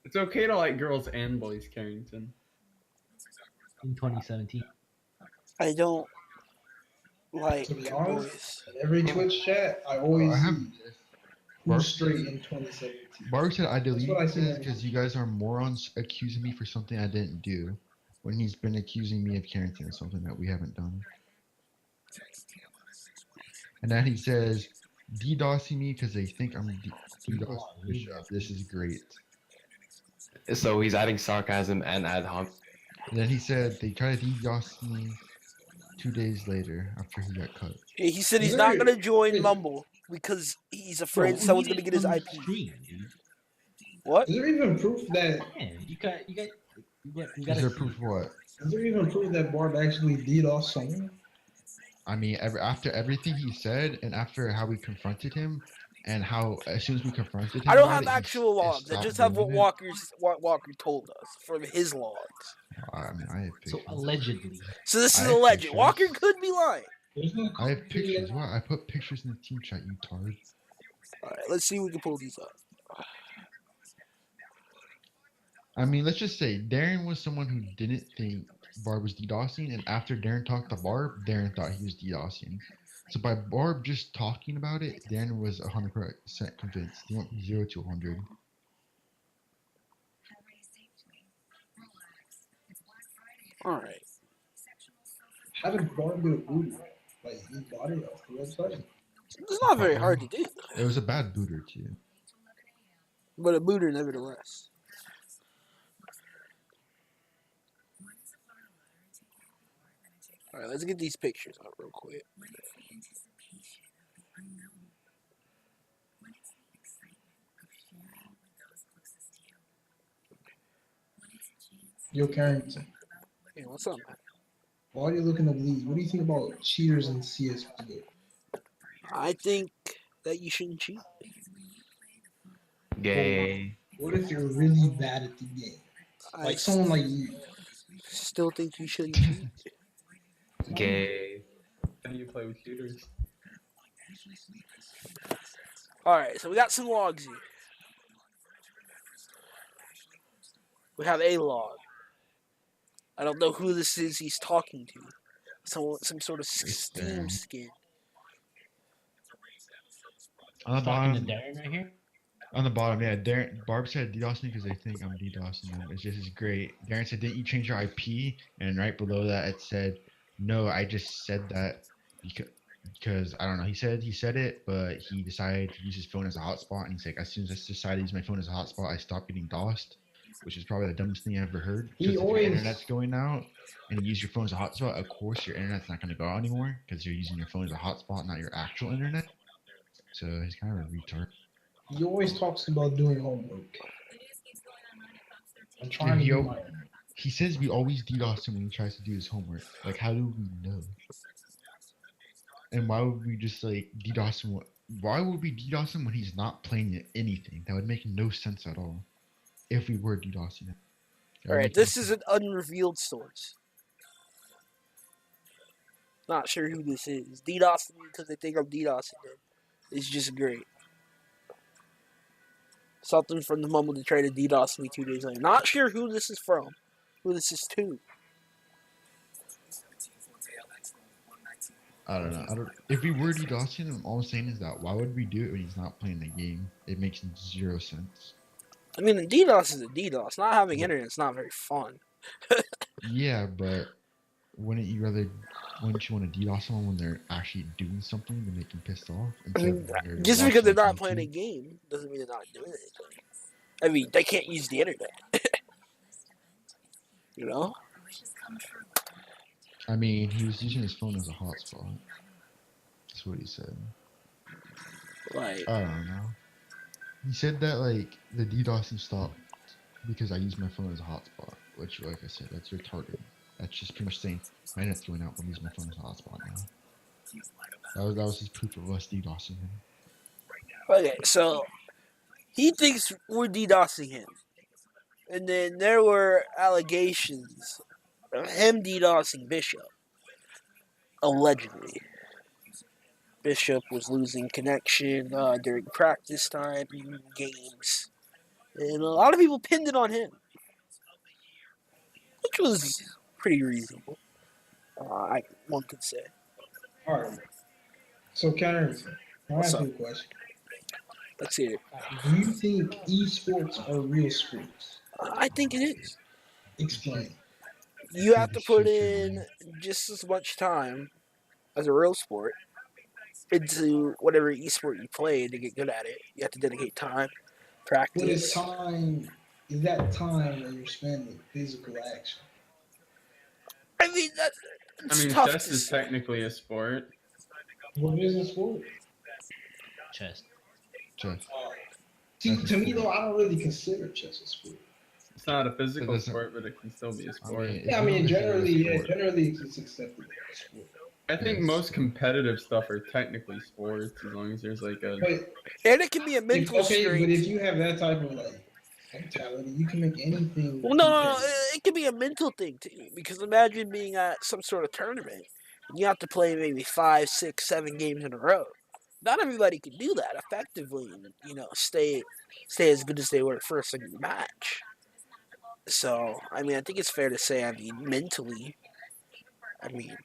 It's okay to like girls and boys, Carrington. In 2017. I don't like To be honest, boys. in every Twitch chat, I always I have see Barb who's straight in 2017. Barb said I deleted what I see this now. because you guys are morons accusing me for something I didn't do, when he's been accusing me of Carrington of something that we haven't done. And then he says, DDosing me because they think I'm DDosing Bishop. This is great. So he's adding sarcasm and ad hoc. And then he said they tried to DDoS me 2 days later after he got cut. Yeah, he said he's Is not there- gonna join wait. Mumble because he's Bro, afraid we someone's need gonna it get his on IP. Stream, dude. What? Is there even proof that? Man, you got. You Is gotta there see proof it. of what? Is there even proof that Barb actually DDoS someone? I mean, after everything he said, and after how we confronted him, and how as soon as we confronted him, I don't about have it, he actual logs. I stopped just have what doing it. Walker told us from his logs. I mean, I have So pictures. allegedly. So this I is have alleged. pictures. Walker could be lying. There's no I have pictures. What? I put pictures in the team chat. You tard. All right, let's see if we can pull these up. I mean, let's just say Darren was someone who didn't think Barb was DDoSing, and after Darren talked to Barb, Darren thought he was DDoSing. So by Barb just talking about it, Darren was 100% convinced. He went from 0 to 100. All right. How did Barb get booted? Like he bought it off the website. It's not very hard to do, It was a bad booter too. but a booter nevertheless. All right, let's get these pictures out real quick. Yo, Carrington, Hey, what's up, man? while you're looking up these, what do you think about cheaters in CSGO? I think that you shouldn't cheat. Gay. What if you're really bad at the game? I Like someone like you. still think you shouldn't cheat. Gay. How do you play with shooters? All right, so we got some logs here. We have a log. I don't know who this is he's talking to. Some sort of Steam Darren. skin. On the Talking to bottom, Darren right here. on the bottom, yeah. Darren, Barb said DDoS me because they think I'm DDoSing them. It's just great. Darren said, "Didn't you change your IP?" And right below that, it said, "No, I just said that because I don't know." He said it, but he decided to use his phone as a hotspot. And he's like, as soon as I decided to use my phone as a hotspot, I stopped getting DOSed, which is probably the dumbest thing I ever heard. He Because if your always- internet's going out and you use your phone as a hotspot, of course your internet's not going to go out anymore because you're using your phone as a hotspot, not your actual internet. So he's kind of a retard. He always talks about doing homework. I'm trying Dude, to do yo- my homework. He says we always DDoS him when he tries to do his homework. Like, how do we know? And why would we just like DDoS him? Why would we DDoS him when he's not playing anything? That would make no sense at all. If we were DDoSing him. That All would right, make no this is sense. an unrevealed source. Not sure who this is. DDoSing me because they think I'm DDoSing them. It's just great. Something from the Mumble to try to DDoS me 2 days later. Not sure who this is from. Who this is to. I don't know. If we were DDoSing him, all I'm saying is that why would we do it when he's not playing the game? It makes zero sense. I mean, a DDoS is a DDoS. Not having internet is not very fun. Yeah, but wouldn't you want to DDoS someone when they're actually doing something to make them pissed off? I instead mean, of when they're just because they're watching not YouTube? playing a game doesn't mean they're not doing anything. I mean, they can't use the internet. You know? I mean, he was using his phone as a hotspot. That's what he said. Like, I don't know. He said that like the DDoSing stopped because I used my phone as a hotspot, which, like I said, that's retarded. That's just pretty much saying my internet's going out, but I'm using my phone as a hotspot now. That was his proof of us DDoSing him. okay, so he thinks we're DDoSing him. And then there were allegations of him DDoSing Bishop. Allegedly. Bishop was losing connection during practice time, games. And a lot of people pinned it on him. Which was pretty reasonable. One could say. Alright. So Carrington, I want What's to ask up? you a question. Let's hear it. Do you think esports are real sports? I think it is. Explain. You have to put Shit, in just as much time as a real sport into whatever esport you play to get good at it. You have to dedicate time, What is practice. time? Is that time that you're spending physical action? I mean, I it's mean, tough chess to is say. technically a sport. What is a sport? Chess. Chess. See, That's a to me sport. though, I don't really consider chess a sport. It's not a physical doesn't- sport, but it can still be a sport. it's Yeah, I not mean, considered a generally, yeah, sport. generally it's accepted as a sport. I think Yes. most competitive stuff are technically sports as long as there's like a. But And it can be a if, mental okay, but strength. if you have that type of like mentality, you can make anything. Well, no, competitive. it can be a mental thing too. Because imagine being at some sort of tournament, and you have to play maybe 5, 6, 7 games in a row. Not everybody can do that effectively, and stay as good as they were first in the match. So, I mean, I think it's fair to say, I mean, mentally, I mean,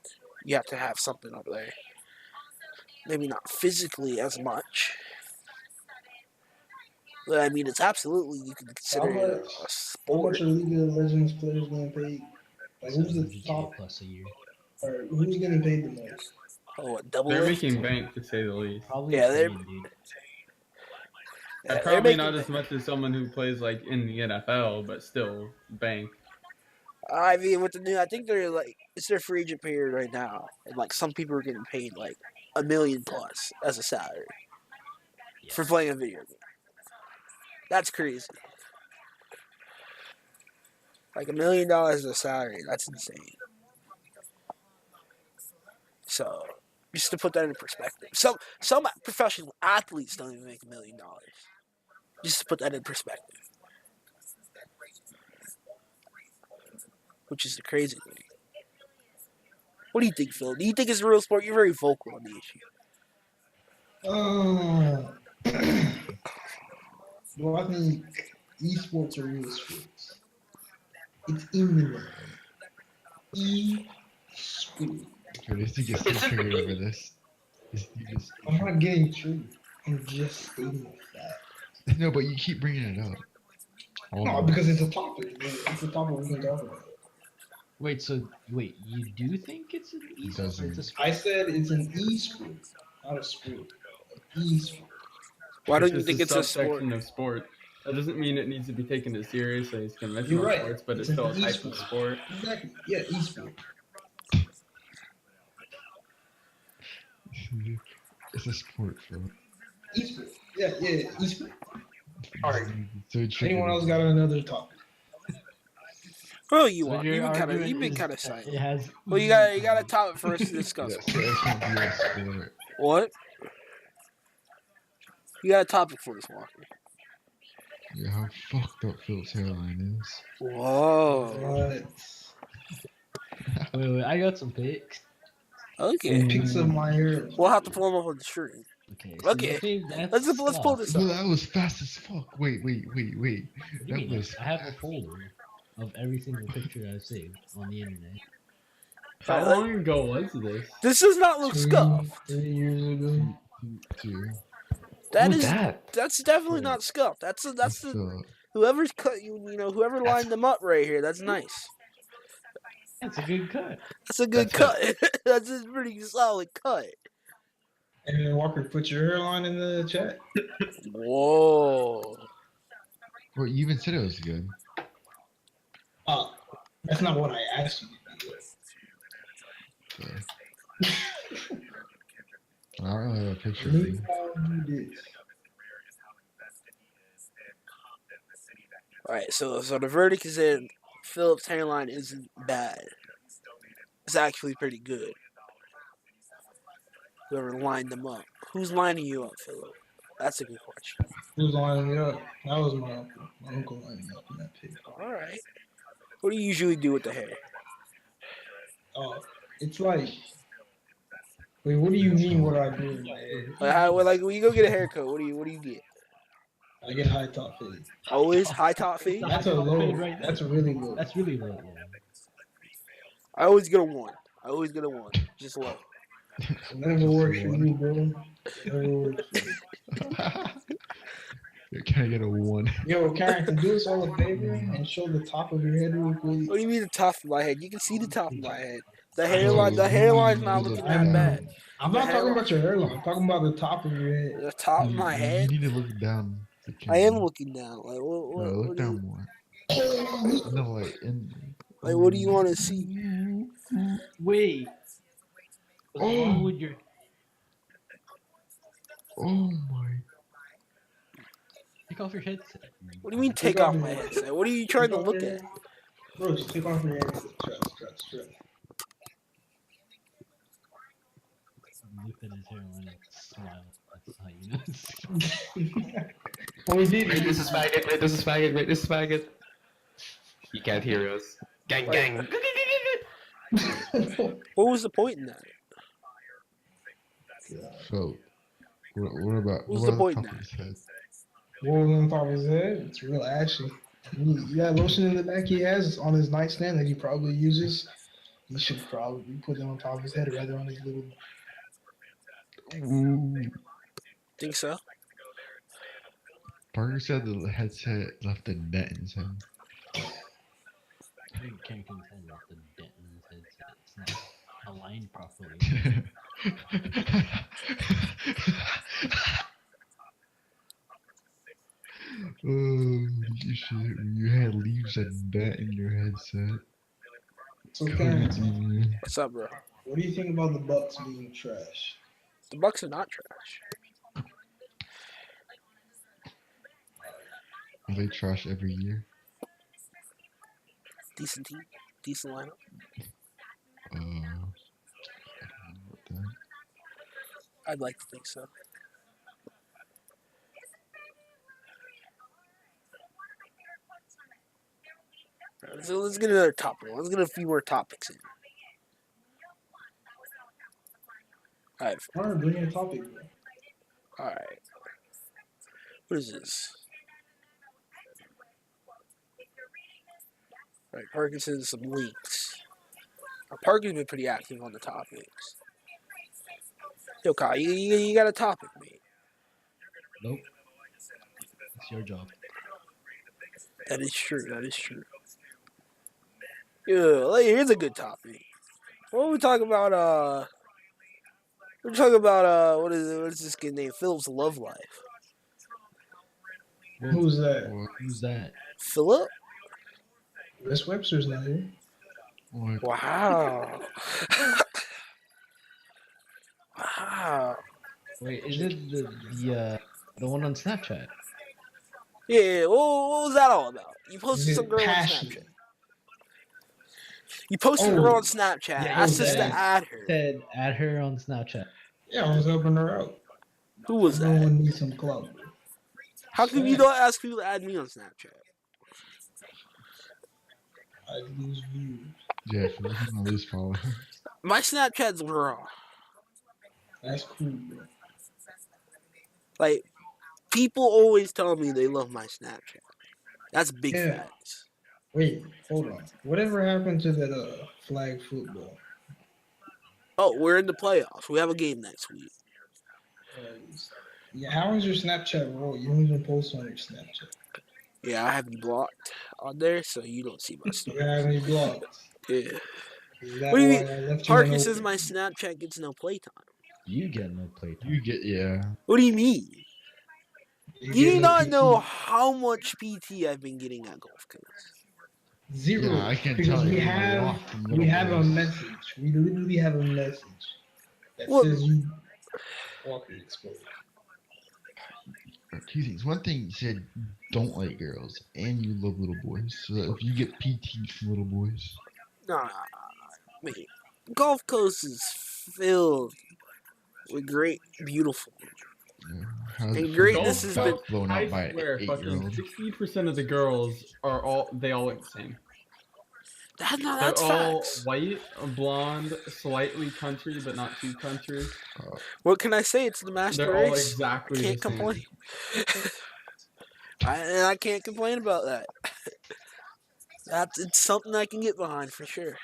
you have to have something up there. Maybe not physically as much. But I mean, it's absolutely, you can consider it a How sport. much are League of Legends players getting paid? Like, who's the 700K top? plus a year. Or who's getting paid the most? Oh, what, double They're lift? making bank to say the least. Probably Yeah, they're- insane, dude. Yeah, And they're probably making not it. as much as someone who plays like in the NFL, but still bank. I mean, with the new, I think they're like, it's their free agent period right now. And like, some people are getting paid like $1 million plus as a salary for Yeah. playing a video game. That's crazy. Like $1 million as a salary, that's insane. So, just to put that in perspective, some professional athletes don't even make $1 million. Just to put that in perspective, which is the crazy thing. What do you think, Phil? Do you think it's a real sport? You're very vocal on the issue. Well, I think esports are real sports. It's in the name. Esports. This thing gets so triggered over this. This thing is- I'm not getting triggered. I'm just stating a fact. No, but you keep bringing it up. No, because it's a topic. It's a topic we can talk about. Wait, you do think it's an esport? Or it's a sport? I said it's an e-sport, not a sport. An e-sport. Why don't It's you just think it's a sport? subsection of sport. That doesn't mean it needs to be taken as seriously as conventional You're right. sports, but it's It's still a an type esport. of sport. Exactly. Yeah, e-sport. It's a sport, bro. E-sport. Yeah, e-sport. Alright. So Anyone else got another topic? Oh, you So are. your You've been argument kind of is that silent. It has. Well, you got a topic for us to discuss. Yes, so it can't be a sport. What? You got a topic for us, Walker. Yeah, how fucked up Phil's hairline is. Whoa. What? Wait, I got some pics. Okay. Pics of my hair. We'll have to pull them up on the stream. Okay. Okay. Let's pull this No, up. that was fast as fuck. Wait. That was. I have a folder of every single picture I've saved on the internet. How Alright, long ago was this? This does not look scuffed. 3 years ago. Two. That's definitely not scuffed. That's the So, whoever's cut whoever lined them up right here. That's nice. That's a good cut. That's a good cut. That's a pretty solid cut. And then Walker, put your hairline in the chat. Whoa. well, you even said it was good. That's not what I asked you to do. So. I don't really have a picture of Me, you. how you this. All right, so the verdict is in. Philip's hairline isn't bad. It's actually pretty good. Whoever lined them up. Who's lining you up, Philip? That's a good question. Who's lining me up? That was my uncle. My uncle lined me up in that pic. All right. What do you usually do with the hair? It's like. Wait, what do you mean? What I do in my hair? Like when you go get a haircut, what do you get? I get high top fade. Always high top fade. That's a low. That's a really low. That's really low. I always get a 1. Just low. It never works for you, bro. Never works for you. Can I get a 1? Yo, Karen, can you do us all a favor and show the top of your head real quick? What do you mean the top of my head? You can see the top of my head. The hairline's not looking that bad. I'm not talking about your hairline. I'm talking about the top of your head. The top of You, my you head. need to look down. The I am camera. looking down. Like what? No, look What down more. No, like in. like what do you want to see? Wait. What's wrong with your? Oh my. Take off your headset. What do you mean take off my headset? What are you trying to look at? Bro, just take off your headset. Trust. Looked at his hairline and smiled. That's how you know. Oh, we did. Wait, this is faggot. Wait, this is faggot. Wait, this is faggot. He can't hear us. Gang, gang. What was the point in that? So, what about? What's what the about point top now? of his head? What was on top of his head? It's real ashy. You got lotion in the back he has on his nightstand that he probably uses. He should probably put it on top of his head rather on his little. Ooh. Think so? Parker said the headset left a dent in his head. You can't contend with the dent in his headset. It's not aligned properly. Oh, you should. You had leaves and dent in your headset. So, Karen, Crazy. What's up, bro? what do you think about the Bucks being trash? The Bucks are not trash. Are they trash every year? Decent team, decent lineup. I don't know about that. I'd like to think so. Alright, so let's get another topic. Let's get a few more topics in. Alright, Alright, bring in a topic, bro. alright. What is this? Alright, Parkinson's some links. Parker's been pretty active on the topics. Yo, Kyle, you got a topic, mate. Nope. It's your job. That is true. Yeah, here's a good topic. What are we talking about? We're talking about what is this kid named? Philip's love life. Who's that? What? Who's that? Philip? Wes Webster's not here. What? Wow. Wow. Wait, is it the one on Snapchat? Yeah, what was that all about? You posted Is some it girl on passion? Snapchat. You posted a Oh. girl on Snapchat. Yeah, Asked us to that- add her. Said add her on Snapchat. Yeah, I was helping her out. Who was that? Everyone needs some clout, bro. How come you don't ask people to add me on Snapchat? I lose views. Yeah, if you're looking at this follow. My Snapchat's raw. That's cool, bro. Like, people always tell me they love my Snapchat. That's big Yeah. facts. Wait, hold on. Whatever happened to that flag football? Oh, we're in the playoffs. We have a game next week. Yeah, how is your Snapchat roll? You don't even post on your Snapchat. Yeah, I have you blocked on there, so you don't see my You stuff. have me blocked. Yeah. Is that What do you why mean? I left you Parker unopened? says my Snapchat gets no playtime. You get no playtime. You get, yeah. What do you mean? You get do no not PT. know how much PT I've been getting at golf course. Zero. Yeah, I can because tell we you a have lot from we little have a boys. message. We literally have a message that What? says you Walker exposed. Two things. One thing, you said you don't like girls and you love little boys. So if you get PT from little boys, No. Wait. Golf coast is filled with great, beautiful. how does And it feel greatness to has get been- blown I out by swear, an fucking 8-year-old? 60% of the girls are all look the same. That's They're all facts. white, blonde, slightly country, but not too country. What can I say? It's the master They're all race. exactly Can't the same. complain. I can't complain about that. It's something I can get behind for sure.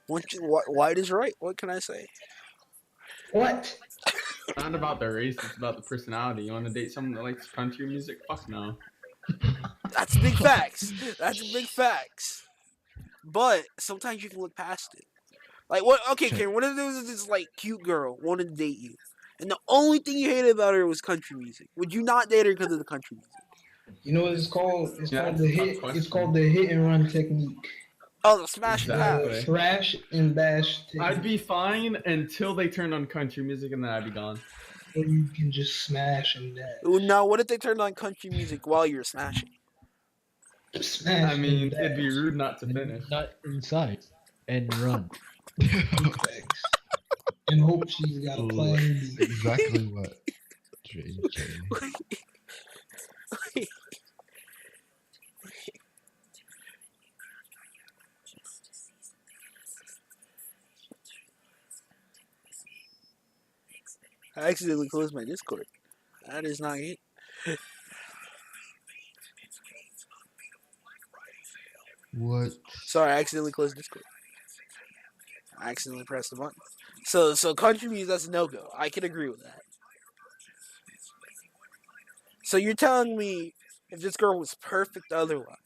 White is right. What can I say? What? It's not about the race, it's about the personality. You want to date someone that likes country music? Fuck no. That's big facts. That's big facts. but sometimes you can look past it. Like what? Okay, Check. Karen. What if there was this like cute girl wanted to date you, and the only thing you hated about her was country music? Would you not date her because of the country music? You know what it's called? It's Yeah, called that's the a tough hit. It's question. called the hit and run technique. Oh, the smash and Exactly. pass. Thrash and bash technique. I'd be fine until they turned on country music, and then I'd be gone. Or you can just smash and dash. Now, what if they turned on country music while you're smashing? Smash I mean, and it'd be dash. rude not to finish. Not inside and run. Thanks. And hope she's got a plan B. Exactly what JK. I accidentally closed my Discord. That is not it. What? Sorry, I accidentally closed Discord. I accidentally pressed the button. So country music, that's a no-go. I can agree with that. So you're telling me if this girl was perfect otherwise,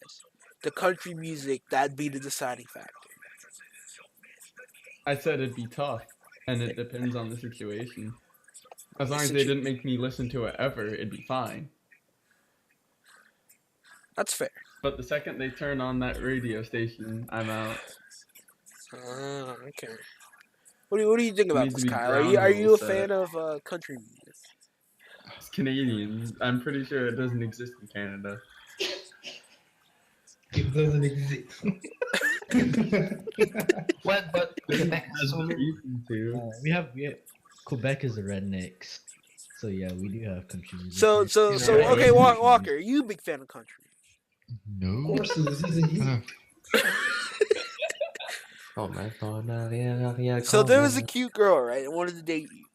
the country music, that'd be the deciding factor? I said it'd be tough, and it depends on the situation. As long as they didn't make me listen to it ever, it'd be fine. That's fair. But the second they turn on that radio station, I'm out. Okay. What do you think about Needs this, to be Kyle? ground Are you a rules set. fan of country music? It's Canadian. I'm pretty sure it doesn't exist in Canada. It doesn't exist. What? But Quebec has so There's many. reason to. We have Quebec is the rednecks, so yeah, we do have country music. So Yeah. okay, Walker, are you a big fan of country? No. Of course he is. He's a he. Kind Oh my god, yeah. So there was a cute girl, right, and wanted to date you.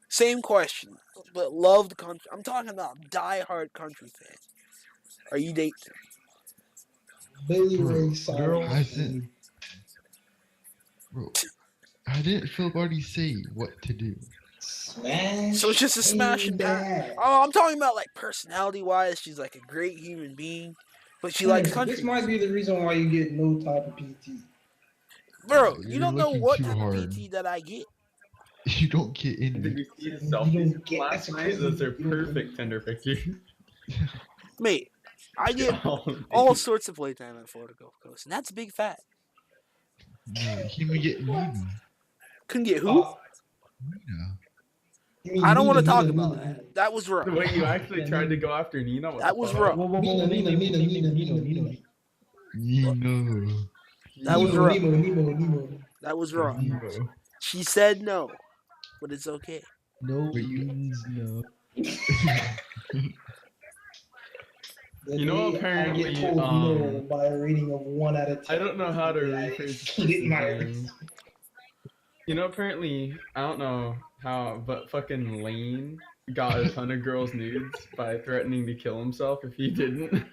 Same question, but loved country. I'm talking about die-hard country fan. Are you dating her? Billy Ray Girl, Cyrus. I didn't. Bro, I didn't feel already say what to do. Smash. So it's just a smash and pass. dash. Oh, I'm talking about like personality-wise. She's like a great human being, but she likes country. This might be the reason why you get no type of PT. Bro, you You're don't know looking what too type hard. of PT that I get. You don't get Did in. you see the You selfies don't from get- last that's night? crazy. Those are You don't- perfect Tinder pictures. Mate, I get Oh, all sorts of playtime at Florida Gulf Coast, and that's big fat. No, he would get Nina. Couldn't get who? Oh, Nina. you mean I don't want to Nina, talk Nina, about Nina, that. That was The wrong. way you actually tried to go after Nina. What That the was fuck? wrong. Nina, Nina, Nina, Nina, Nina, Nina. Nino. That was Nemo, wrong. Nemo, Nemo, Nemo. That was wrong. Nino. She said no, but it's okay. No But you- means no. You know, I apparently, get told no by a rating of 1 out of 10. I don't know how to Yeah, rephrase split my things. You know, apparently, I don't know how, but fucking Lane got a ton of girls' nudes by threatening to kill himself if he didn't.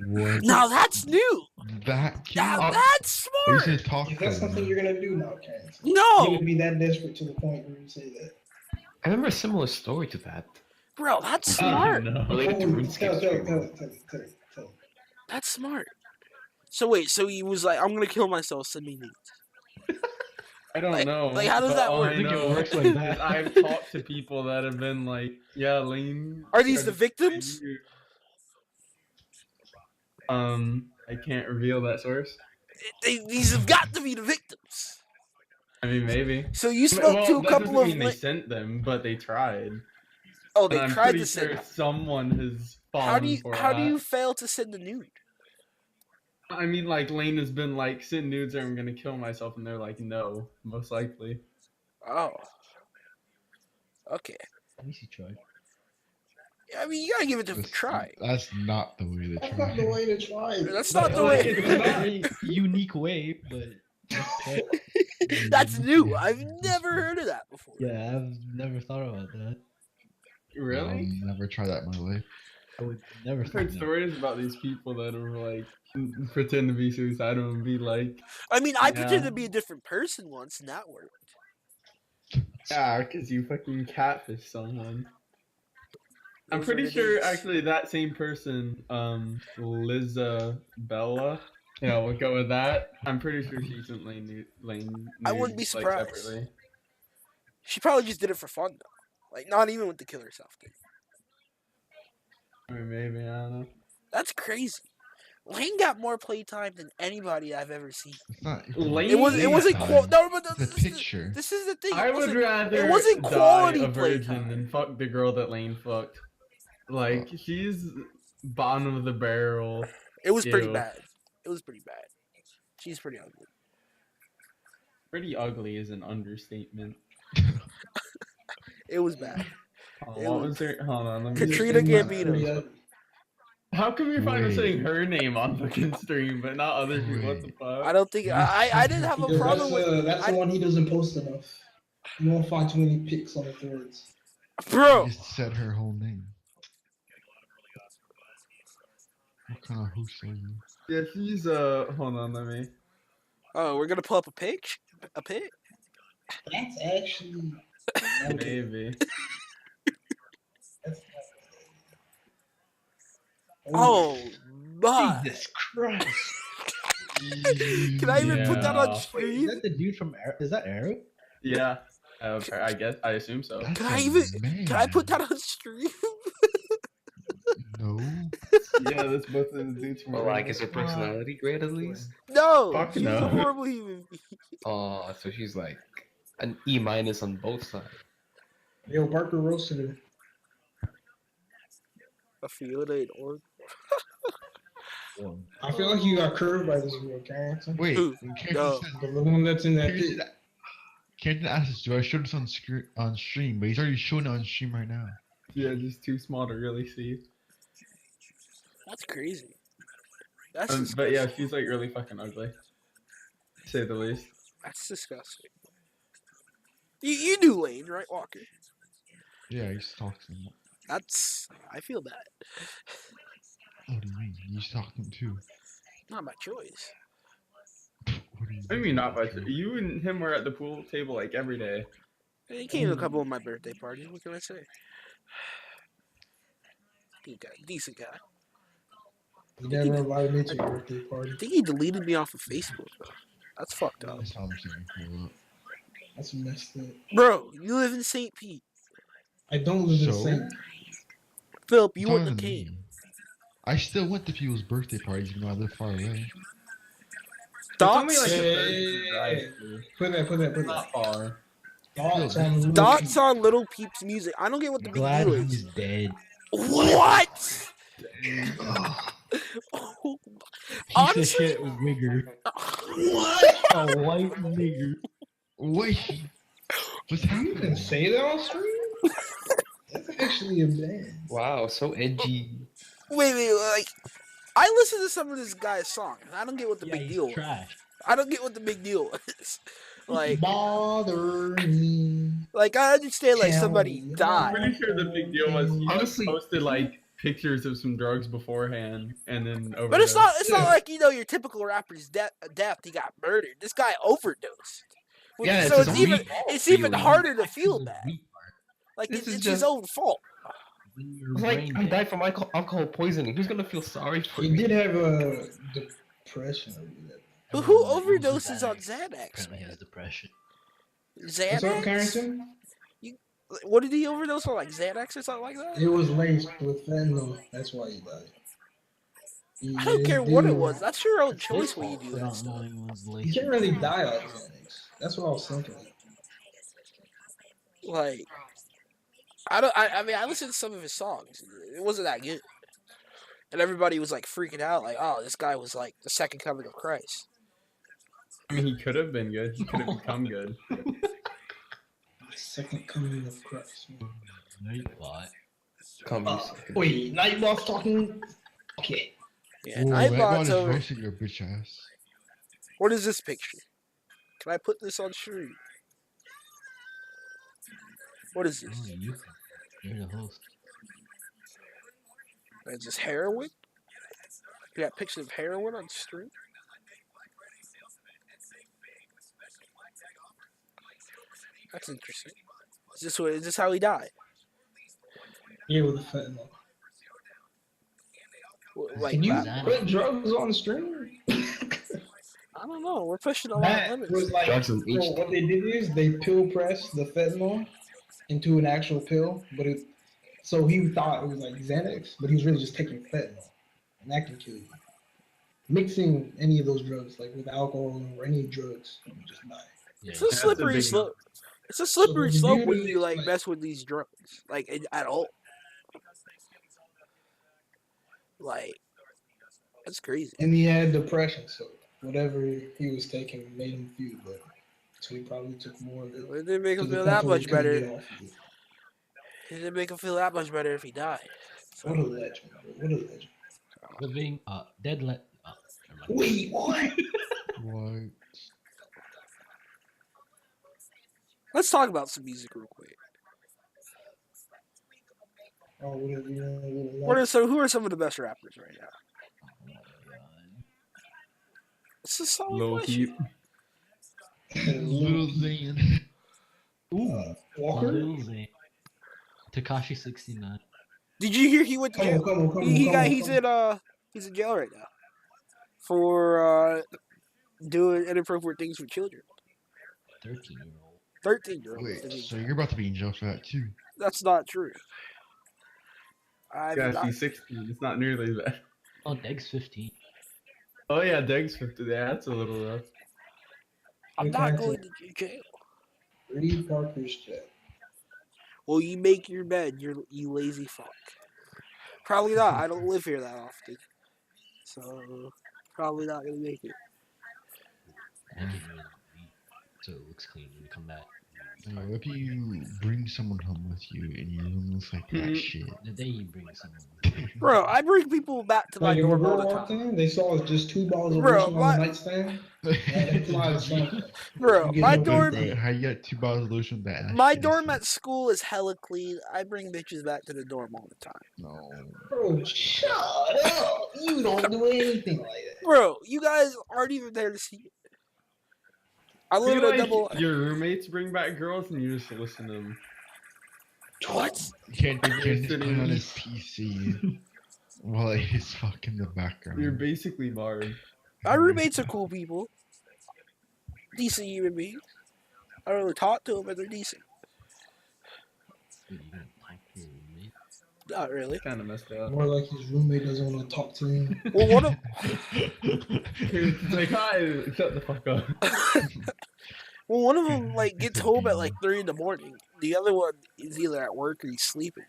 What? Now that's new. That Now came that's Are you smart. gonna talk Is to that something him? you're gonna do now, Karen? You No, would be that desperate to the point where you say that. I remember a similar story to that. bro, that's Oh, smart. no. Related to Oh, RuneScape tell streamer. it. That's smart. So wait, so he was like, "I'm gonna kill myself. Send me nudes." I don't Like- know. like, how does but that all work? I I think it know works like is that. I've talked to people that have been like, yeah, Lane. Are these the tried to victims? kill you. I can't reveal that source. These have got to be the victims. I mean, maybe. So you spoke to a that couple doesn't of. mean they sent them, but they tried. Oh, And they I'm tried pretty to send. sure someone has fallen How do for you that. fail to send the nude? I mean, like, Lane has been like, send nudes or I'm gonna kill myself, and they're like, no, most likely. Oh. Okay. At least you tried. I mean, you gotta give it a That's- try. That's not the way to That's try. not the way to try it. That's But, not the like, way. It's a very unique way, but okay. That's new. I've never heard of that before. Yeah, I've never thought about that. Really? I'll never try that in my life. I would never I've think heard that. stories about these people that are like, pretend to be suicidal and be like, I mean, I Yeah. pretended to be a different person once, and that worked. yeah, because you fucking catfish someone. I'm Those pretty are the sure days. actually that same person, Lizabella, Yeah, we'll go with that. I'm pretty sure she's in lane I wouldn't be nudes, like, surprised. separately. She probably just did it for fun though. Like not even with the kill herself thing. I mean, maybe, I don't know. That's crazy. Lane got more playtime than anybody I've ever seen. It's not. Lane- It wasn't Playtime. no, but It's a picture. this is the thing. I would rather it wasn't die quality a virgin playtime. than fuck the girl that Lane fucked. Like, she's bottom of the barrel. It was pretty Ew. bad. It was pretty bad. She's pretty ugly. Pretty ugly is an understatement. It was bad. What was her? Hold on, let me Katrina see. Gambino. How come you're finally Wait. saying her name on fucking stream, but not other people? What the fuck? I don't think I didn't have a Because problem with that's I- the one he doesn't post enough. You won't find too many pics on the threads. bro. You just said her whole name. What kind of host are you? Yeah, she's hold on, let me. Oh, we're gonna pull up a pic. A pic. That's actually Maybe. That's Oh my! Jesus Christ. Can I even put that on Yeah. Wait, stream? is that the dude from Arrow? Is that Arrow? Yeah. I guess. I assume so. That's Can I a even? man. Can I put that on stream? No. Yeah, that's both of the dudes from. Well, like, is her personality great at least? No, Fuck she's no. a horrible human being. Oh, so she's like an E- on both sides. Yo, Parker roasted her. A Fiona or I feel like you got curved by this girl, Carrington. Wait. Who? Carrington No. said- The one that's in that pit. Carrington Carrington asked us, do I show this on stream? But he's already showing it on stream right now. Yeah, just too small to really see. that's crazy. That's But disgusting. yeah, she's like really fucking ugly. To say the least. That's disgusting. You knew Lane, right, Walker? Yeah, he's talking. That's I feel bad. What do you mean? He's talking too. Not my choice. What do you I mean, not much. You and him were at the pool table like every day. He came to a couple of my birthday parties. What can I say? Good guy, decent guy. You never invited me to your birthday party. I think he deleted me off of Facebook. Though. That's fucked up, That's how I'm saying. Hold up. That's messed up. bro. You live in St. Pete, I don't live in So? St. Philip. You It's wouldn't not have even came. me. I still went to people's birthday parties even though I live far away. It's only Dots, like a Hey. 30 drive through. Put that. Not far. Dots on Lil dots Peep. on Little Peep's music. I don't get what the big Glad deal he's is. dead. What? Oh, Piece honestly, of shit wigger. what? A white nigger. Wait. What's You happening? can say that on stream? That's actually a man. Wow, so edgy. Wait, like, I listen to some of this guy's songs, and I don't get what the Yeah, big he's deal was. trash. I don't get what the big deal is. Like, Bother me. like I understand, like, Tell somebody me. I'm died. pretty sure the big deal was he Honestly- posted like pictures of some drugs beforehand and then overdosed. But it's not like, you know, your typical rapper's death, he got murdered. This guy overdosed. Yeah, So it's his own fault, it's even really. harder to feel bad. Like, This it's is his just- own fault. It's like I died from alcohol poisoning. Who's gonna feel sorry for He me? did have a depression. But who overdoses on Xanax? Apparently has depression. What's up, Xanax? Carrington? What did he overdose on, like Xanax or something like that? It was laced with fentanyl. That's why he died. I don't care what it Dude, was. That's your own choice when you do that stuff. You can't really die off Xanax. That's what I was thinking. Like, I mean, I listened to some of his songs. It wasn't that good. And everybody was like freaking out, like, oh, this guy was like the second coming of Christ. I mean, he could have been good. He could have become good. Second coming of Christ. Nightbot. Come, Wait, Nightbot's talking. Okay. Yeah, Ooh, Nightbot's Nightbot is over. roasting your bitch ass. What is this picture? Can I put this on stream? What is Oh, this? you're the host. Is this heroin? You got pictures of heroin on stream? That's interesting. Is this how he died? Yeah, with the fentanyl. Like, Can you that- put drugs on stream? I don't know. We're pushing a lot of That limits. was like, Drugs and so what they did is they pill pressed the fentanyl into an actual pill, but so he thought it was like Xanax, but he was really just taking fentanyl, and that can kill you. Mixing any of those drugs, like with alcohol or any drugs, you just die. Yeah, It's a slippery slope. It's a slippery the slope when beauty you is, like like- mess with these drugs, like at all. Like, that's crazy. And he had depression, so whatever he was taking made him feel better. So he probably took more of it. It didn't make to him the feel point that where he much couldn't better. get off of it. It didn't make him feel that much better if he died. What a legend, bro. What a legend. living, dead. Never mind. Wait, what? What? Let's talk about some music real quick. Oh, Who are some of the best rappers right now? Oh my god. It's a solid Lil question. Peep. Lil Xan. Walker? Lil Xan. Tekashi 69. Did you hear he went to jail? He's in jail right now for doing inappropriate things with children. 13-year-old. 13-year-old. Wait, so you're about to be in jail for that too? That's not true. I've Yeah, not, she's 16. It's not nearly that. Oh, Deg's 15. Oh yeah, Deg's 50. Yeah, that's a little rough. I'm not going to jail. Reed Parker's chat. Well, you make your bed, you lazy fuck. Probably not. I don't live here that often. So, probably not going to make it. And give me the beat so it looks clean when you come back. What if you bring someone home with you and your room looks like that shit? The day you bring someone. Bro, I bring people back to my Like, if a dorm all girl the walked time. in, they saw just 2 bottles of Bro, lotion on the nightstand. That implies something. Bro, You get my no dorm, good How you got 2 bottles of lotion that? my dorm at school is hella clean. I bring bitches back to the dorm all the time. No. Bro, shut up. You don't do anything like that. Bro, you guys aren't even there to see it. I live in Feel a double. like your roommates bring back girls and you just listen to them. What? You can't just put sitting- on his PC while he's fucking in the background. You're basically Barb. My roommates are cool people. Decent human beings. I don't really talk to them, but they're decent. Dude, you gonna talk to your roommate? Not really. Kind of messed up. More like his roommate doesn't want to talk to him. Well, one of It's like, hi, shut the fuck up. them like gets home at like 3 in the morning. The other one is either at work or he's sleeping.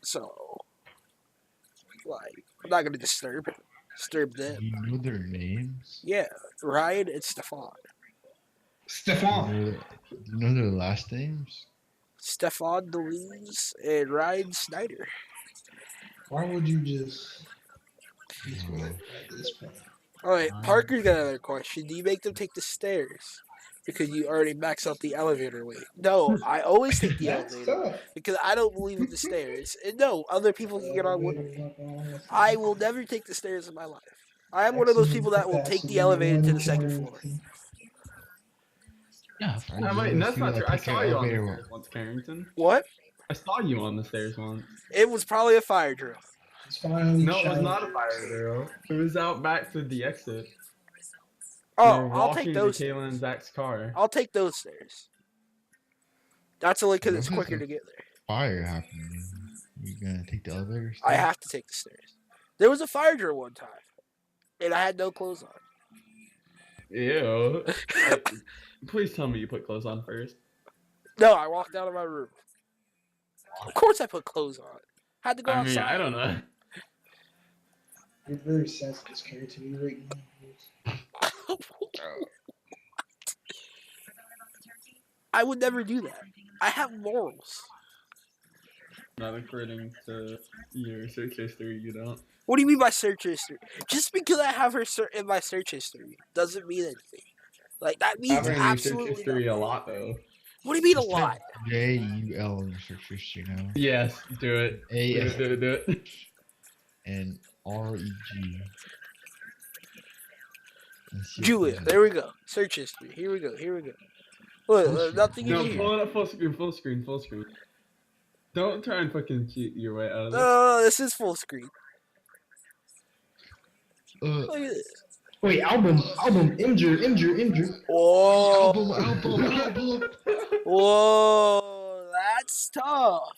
So, like, I'm not gonna disturb them. You know their names? Yeah, Ryan and Stefan. Stefan. You know their last names? Stefan DeLees and Ryan Snyder. Why would you just... at this point? Alright, Parker's got another question. Do you make them take the stairs? Because you already maxed out the elevator way. No, I always take the That's elevator. tough. Because I don't believe in the stairs. And no, other people can get on with me. I will never take the stairs in my life. I am one of those people that will take the elevator to the second floor. Yeah, I mean, that's not true. I saw you on the stairs once, Carrington. What? I saw you on the stairs once. It was probably a fire drill. It's finally No, it was shining. not a fire drill. It was out back to the exit. Oh, We were I'll walking take to those. Kayla and Zach's car. I'll take those stairs. That's only because it's Those are quicker the- to get there. Fire happening. You gonna take the elevator? I have to take the stairs. There was a fire drill one time, and I had no clothes on. Ew. Please tell me you put clothes on first. No, I walked out of my room. Of course I put clothes on. Had to go I mean, outside. I don't know. You're very sensitive character. You right now. I would never do that. I have morals. Not according to your search history, you don't. What do you mean by search history? Just because I have her in my search history doesn't mean anything. Like, that means Having your search absolutely history nothing. a lot, though. What do you mean a lot? JUL in your search history now. Yes, do it. Do AS it, do it, do it. and REG. Julia, there we go. Search history. Here we go. Here we go. Look, nothing No, in here. pull it up full screen, full screen, full screen. Don't try and fucking cheat your way out of this. No, this is full screen. Uh, Look at this. Wait, album, injure. Whoa. Album. Whoa. That's tough.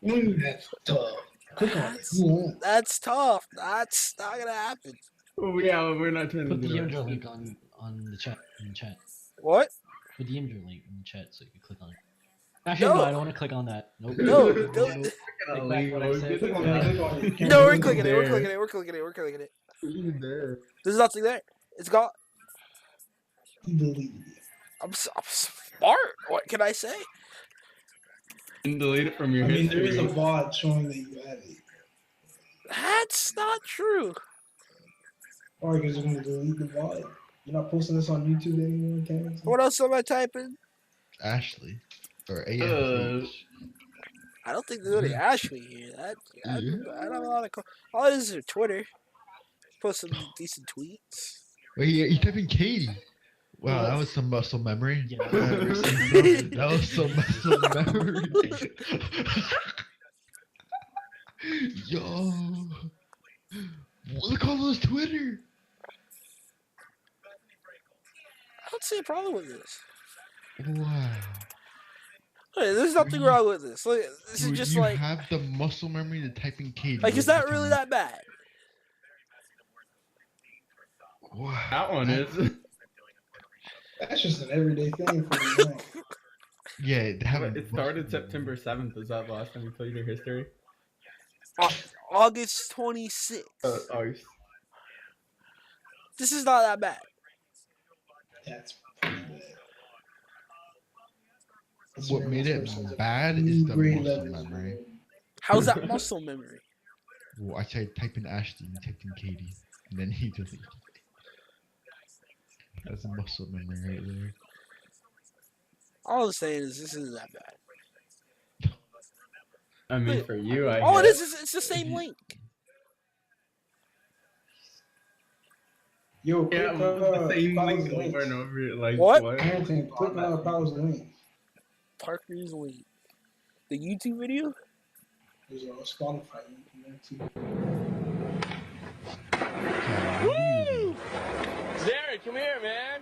That's tough. Click on it. That's tough. That's not gonna happen. Oh, yeah, we're not trying Put to the get Imdra arrested. link on the chat. In the chat. What? Put the Imdra link in the chat so you can click on it. Actually, no, I don't want to click on that. Nope. No, Nope. don't. Nope. Take back what I said. Click on it. No, we're clicking it. We're clicking it. There. There's nothing there. It's gone. He deleted it. I'm smart. What can I say? And delete it from your I mean, history. there is a VOD showing that you have it. That's not true. Or because you're going to delete the VOD. You're not posting this on YouTube anymore, Kevin? What else am I typing? Ashley. Or AF. I don't think there's any Ashley here. I don't have a lot of. All it is Twitter. Post some decent tweets. Wait, you typing Katie. Wow, that was some muscle memory. Yeah. That was some muscle memory. Yo. Look all those Twitter. I don't see a problem with this. Wow. Hey, there's nothing wrong with this. Look, this is just you like. have the muscle memory to type in Katie. Like, is that really that bad? Wow. That one is. That's just an everyday thing for you. Man. Yeah, It started September 7th. Is that the last time you played your history? August 26th. August. This is not that bad. That's pretty bad. That's What very made much it personal. bad is the Grade muscle levels. memory. How's that muscle memory? Well, I said type in Ashley and typed in Katie, and then he deleted it. That's a muscle memory right there. All I'm saying is this isn't that bad. I mean, for you, I All it guess. is it's the same link. Yo, click Yeah, the same Powers link over and over. Like, What? Parenting, click on Powers link. Parker's link. The YouTube video? There's a Spotify link in there too. Woo! Derek, come here, man.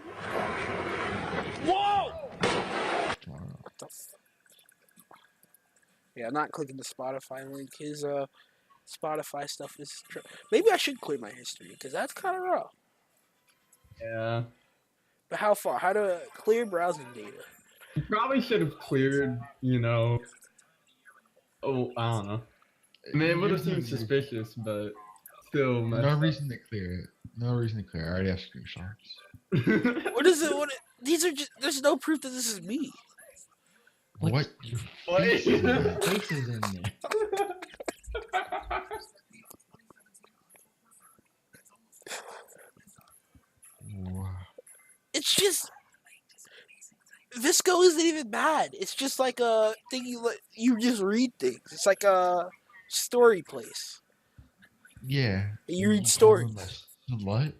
Whoa! What the Yeah, I'm not clicking the Spotify link. His Spotify stuff is. Maybe I should clear my history because that's kind of rough. Yeah. But how far? How to clear browsing data? You probably should have cleared, Oh, I don't know. I mean, it would have seemed suspicious, but still. No reason to clear it. No reason to clear it. I already have screenshots. What is it? These are just. There's no proof that this is me. What? What? Face is in there. Wow. It's just. Visco isn't even bad. It's just like a thing you just read things. It's like a story place. Yeah. You read call stories. them a slut?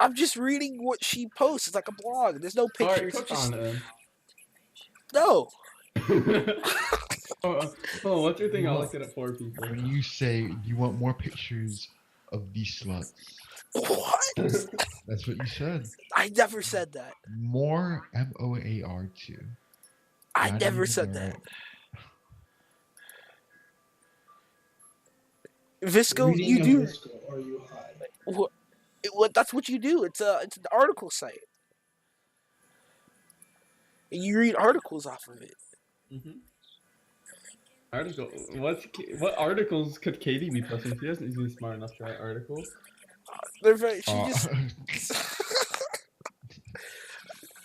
I'm just reading what she posts. It's like a blog. There's no Alright, pictures. click Just on it. no. Hold on, what's your thing? I'll look it up for people. When you say you want more pictures of these sluts, What? that's what you said. I never said that. More MOAR too. I Not never even said there. that. Visco, Reading you of do. Visco, or you hide. What? That's what you do. It's an article site, and you read articles off of it. Mm-hmm. Article. What articles could Katie be posting? She doesn't seem smart enough to write articles. They're very,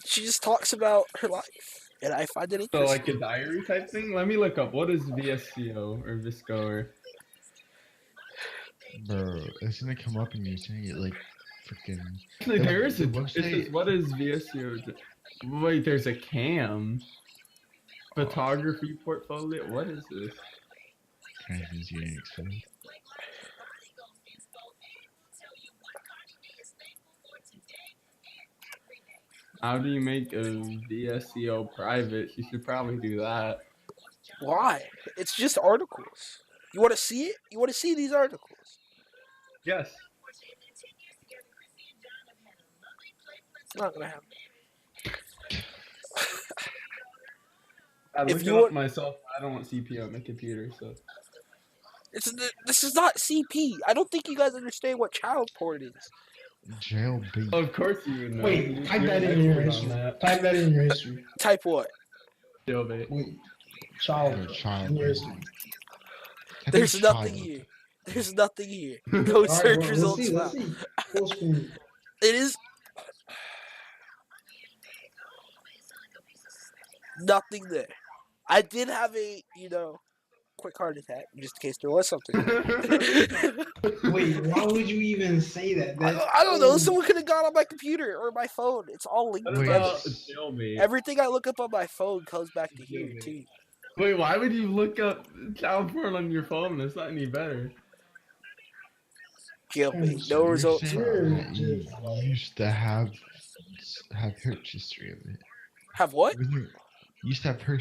she just talks about her life, and I find it So interesting. like a diary type thing? Let me look up. What is VSCO or Visco or... Bro, it's gonna come up and you're saying it like freaking. Actually, there is a... the It says, website- what is VSCO? Wait, there's a cam. Photography portfolio? What is this? Transmuting exposed. How do you make a VSCO private? You should probably do that. Why? It's just articles. You want to see it? You want to see these articles? Yes. Not gonna happen. I If looked you it up want- myself. I don't want CPU on my computer, so. This is not CP. I don't think you guys understand what child porn is. Jailbait. Of course you would know. Wait, type You're that an in your expert on history. that. Type that in your history. Type what? Jailbait. Wait, child. Child. In your history. I think There's nothing child. here. There's nothing here. No All right, search well, results Let's found. see. Full screen. It is nothing there. I did have a, quick heart attack, just in case there was something. Wait, why would you even say that? I don't know. Someone could have gone on my computer or my phone. It's all linked What Wait. together. about jailbait? Everything I look up on my phone comes back to here, too. Wait, why would you look up child porn on your phone? That's not any better. Jailbait. No You're results saying found. that you used to have search history of it. Have what? You used to have her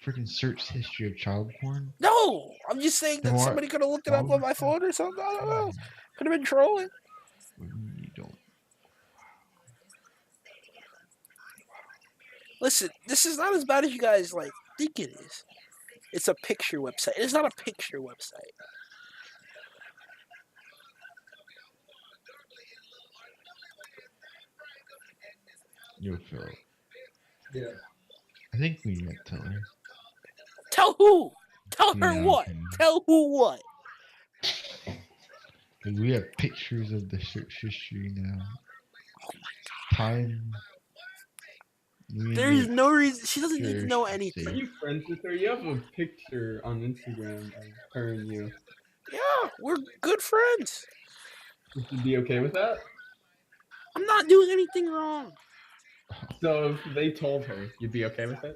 freaking search history of child porn. No! I'm just saying that Then why- somebody could have looked it up why on my would- phone or something. I don't know. Could have been trolling. You don't. Listen, this is not as bad as you guys think it is. It's a picture website. It's not a picture website. Yo, Phil. Yeah. I think we need to tell her. Tell who? Tell her Yeah, what? okay. Tell who what? 'Cause we have pictures of the search history now. Time. There's no reason. She doesn't need to know Sure, anything. Are you friends with her? You have a picture on Instagram of her and you. Yeah, we're good friends. Would you be okay with that? I'm not doing anything wrong. So if they told her, you'd be okay with it?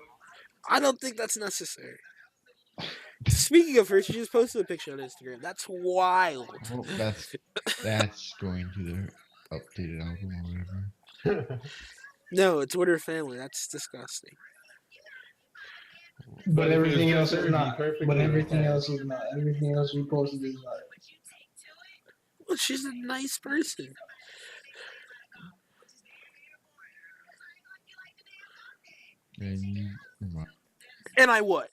I don't think that's necessary. Speaking of her, she just posted a picture on Instagram. That's wild. Well, that's going to the updated album or whatever. No, it's with her family. That's disgusting. But if it everything was else just is her, not. you'd be perfectly But everything okay. else is not. Everything else we posted is not. Well, she's a nice person. And you, never mind. And I what?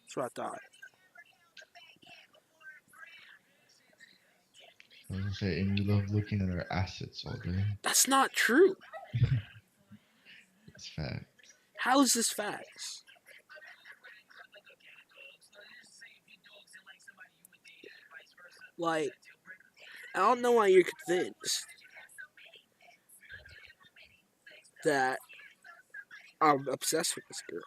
That's what I thought. I was gonna say, and you love looking at our assets all day. That's not true. It's fact. How is this facts? I don't know why you're convinced that I'm obsessed with this girl.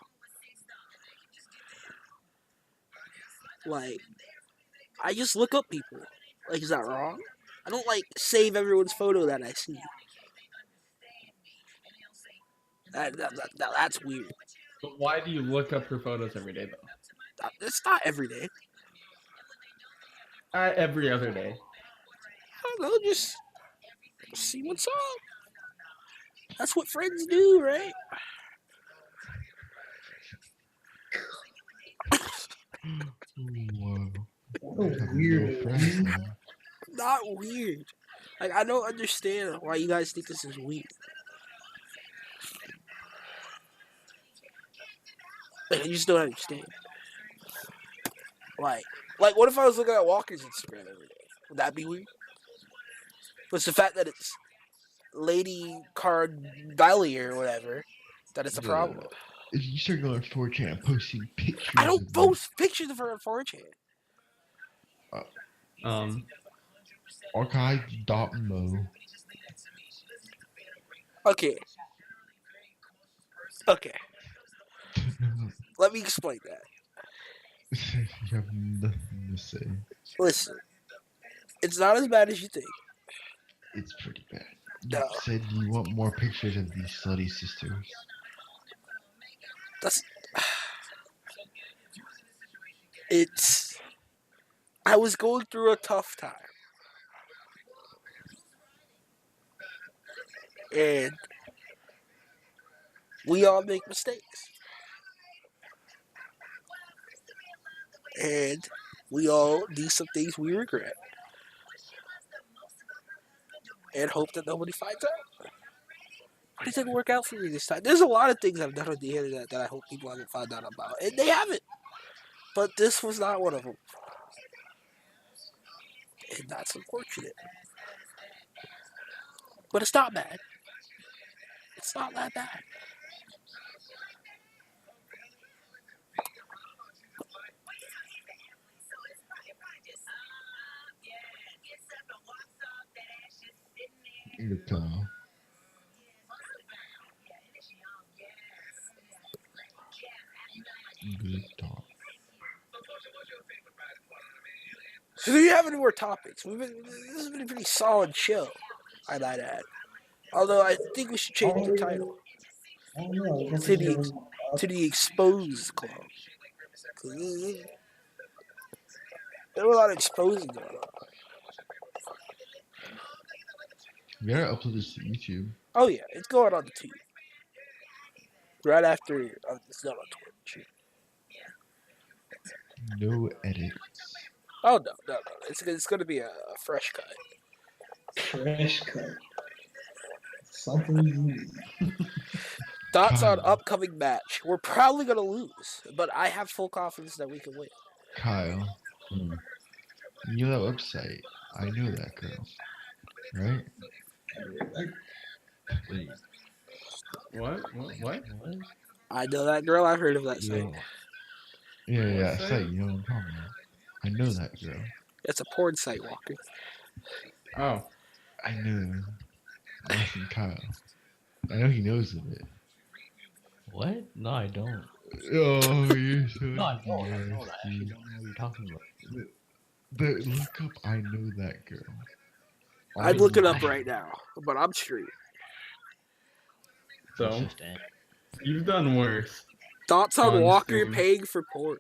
I just look up people. Is that wrong? I don't, save everyone's photo that I see. That's weird. But why do you look up her photos every day, though? It's not every day. Every other day. I don't know, just see what's up. That's what friends do, right? Whoa. What a Have no weird. friends, man. Not weird. I don't understand why you guys think this is weird. I just don't understand. What if I was looking at Walker's Instagram every day? Would that be weird? What's the fact that it's Lady Cardillier or whatever that it's a problem? If you start going on 4chan and posting pictures, I don't of post pictures of her on 4chan. archive.mo. Okay. Let me explain that. You have nothing to say. Listen, it's not as bad as you think. It's pretty bad. You No. said you want more pictures of these slutty sisters. I was going through a tough time. And we all make mistakes. And we all do some things we regret. and hope that nobody finds out. But it didn't work out for me this time. There's a lot of things I've done on the internet that I hope people haven't found out about, and they haven't. But this was not one of them. And that's unfortunate. But it's not bad. It's not that bad. Good call. Good talk. So do you have any more topics? This has been a pretty solid show, I might add. Although I think we should change the title I don't know. I guess to it's the different. to the Exposed Club. 'Cause there were a lot of exposing going on. We gotta upload this to YouTube. Oh yeah, it's going on the tube. Right after it's not on Twitch. No edits. Oh no. It's gonna be a fresh cut. Fresh cut. Something new. Thoughts on Kyle. upcoming match. We're probably gonna lose, but I have full confidence that we can win. Kyle. You know that website? I know that girl. Right? Wait, What? I know that girl. I've heard of that site. Yeah, Website? site, you know what I'm talking about. I know that girl. It's a porn site, Walker. Oh, I know. Listen, Kyle. I know he knows of it. what? No, I don't. Oh, you're so No, I don't. I actually nasty. don't know what you're talking about. But look up, I know that girl. I'd look it up right now, but I'm straight. so It's just Ant. you've done worse. Thoughts on On Walker stream. paying for porn?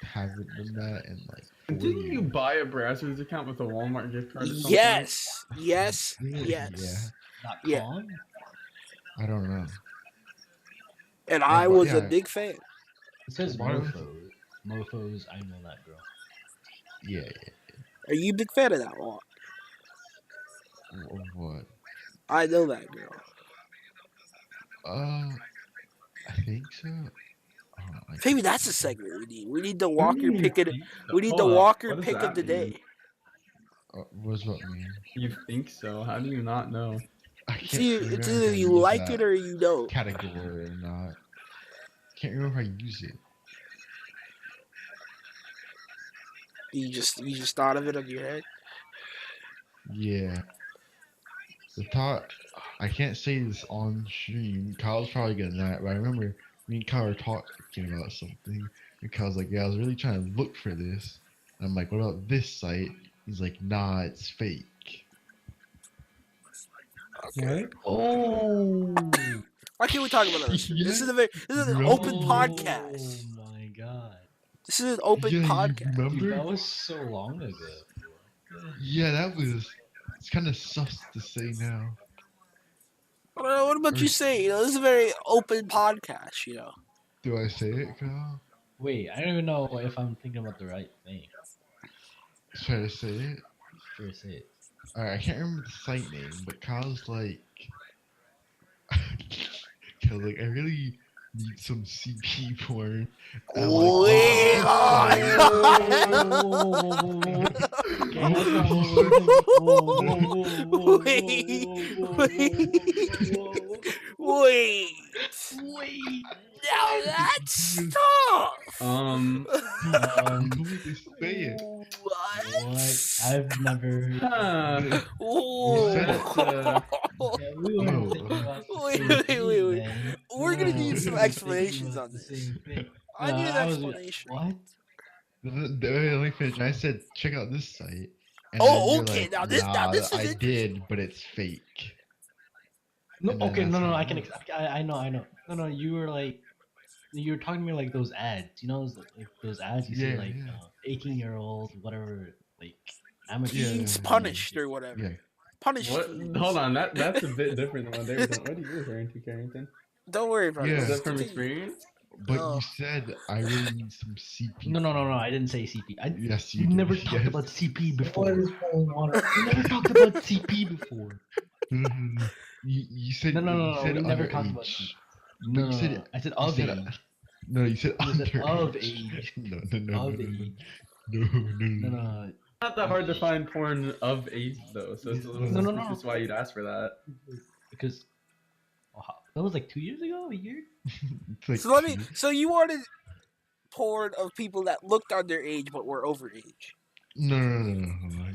Haven't done that in like 4 Didn't you years. buy a Brazzers account with a Walmart gift card? Or something? Yes. Really? Yes. Not Yeah. Con? Yeah, I don't know. And I but was a yeah. big fan. It says Why don't- Mofos. Mofos, I know that girl. Yeah. Are you a big fan of that one? What? I know that girl. I think so. Maybe that's a segment we need. We need the Walker pick of. We need the Hold up, Walker what does pick of that the mean? day. What's what mean? You think so? How do you not know? I can't It's remember either how to you use like that it or you don't. category or not. Can't remember how to use it. You just thought of it on your head. Yeah. The thought, I can't say this on stream. Kyle's probably gonna know, but I remember me and Kyle were talking about something. And Kyle's like, yeah, I was really trying to look for this. And I'm like, what about this site? He's like, nah, it's fake. Okay. Oh! Why can't we talk about other shit? This is an No. open podcast. Oh my god. This is an open Yeah, you podcast. remember? Dude, that was so long ago. Yeah, that was. It's kind of sus to say now. I don't know, what about you say? You know, this is a very open podcast. You know. Do I say it, Kyle? Wait, I don't even know if I'm thinking about the right thing. Try to say it. Sure, say it. Alright, I can't remember the site name, but Kyle's like. Kyle's like, I really need some CP porn. And I'm Wait, wait. Now that's tough. You told me to say it. What? I've never. Huh. Ooh. said it, Yeah, we were No. thinking about the Wait, same wait, thing, wait, wait. man. We're gonna No, need we some were thinking explanations about on the this. same thing. I need an I was- explanation. What? Let me finish. I said, check out this site. And Oh, then you're okay, like, now this is I interesting. did, but it's fake. No, And then okay, that's no, how I it can. works. I know. No, you were like, you were talking to me like those ads. You know, like those ads you see, Yeah, like yeah. 18-year-old, whatever, like amateur. Yeah, Teens yeah, punished or whatever. Yeah. Punished. What? teens. Hold on, that's a bit different than what they were doing. What are you referring to, Carrington? Don't worry about Yeah. it. Is Just that from continue. experience? but Oh. you said I really need some CP. No. I didn't say CP. Yes, you We did. never talked Yes. about CP What before. is going on? We never talked about CP before. No. You said No. You said We never talked about underage. CP. But No. you said I said you of said- age. No, you said You said underage. of age. No. Of age. No. Not that hard to find porn of age though, so it's a little No. suspicious why you'd ask for that. Because that was like 2 years ago, a year. It's like So let me. two. So you wanted porn of people that looked underage but were overage. No.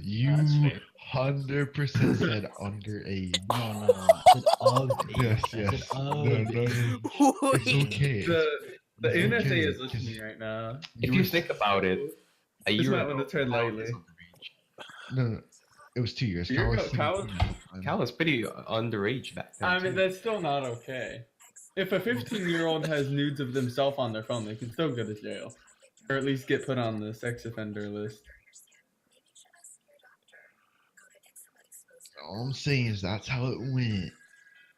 You That's fair. 100% said underage. No. I said of age. Yes. I said of No. age. It's okay. The It's NSA okay, is 'cause listening right now. If you think about it, a This year might ago, want to tread Cal lightly. was underage. No. It was 2 years. A year Cal was ago, Cal- 17 at the time. Cal was pretty underage back then. I mean, too. that's still not okay. If a 15-year-old has nudes of themselves on their phone, they can still go to jail. Or at least get put on the sex offender list. All I'm saying is that's how it went.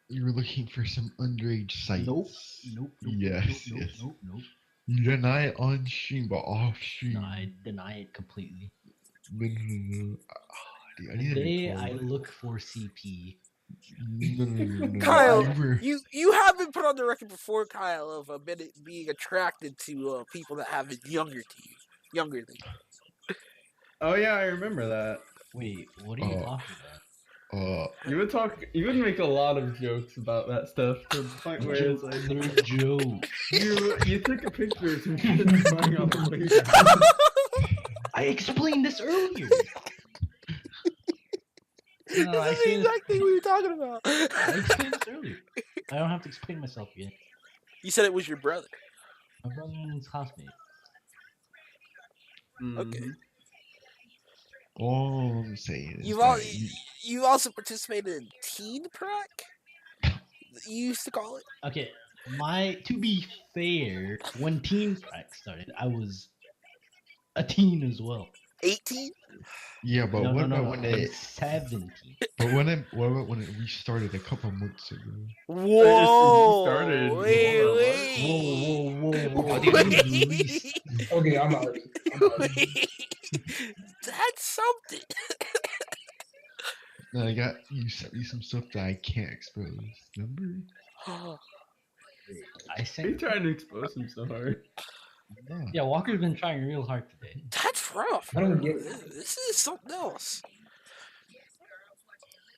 You were looking for some underage sites. Nope. Yes. Nope. You deny it on stream, but off stream. No, I deny it completely. No. Dude, I need to Today record. I look for CP. No. Kyle, You were- You have been put on the record before, Kyle, of being attracted to people that have it younger than you. Oh yeah, I remember that. Wait, what are you Oh. talking about? You would make a lot of jokes about that stuff to the point where it's like They're jokes. you took a picture of some kids crying on the playground. I explained this earlier. No, I This is the explained this, exact thing we were talking about. I explained this earlier. I don't have to explain myself again. You said it was your brother. My brother and his classmate. Okay. Mhm. all I'm saying is You've you also participated in Teen Prac. You used to call it. Okay, to be fair, when Teen Prac started, I was a teen as well. 18. yeah, but No, what no, about no, when I it? was 17. But what about when it restarted a couple months ago? Whoa! started. Wait, Hold on, wait. Whoa. How do you mean Wait. Okay, I'm out. Wait. That's something. No, you sent me some stuff that I can't expose. Remember? I He sent. trying to expose him so hard. Yeah, Walker's been trying real hard today. That's rough. I don't get it. This is something else.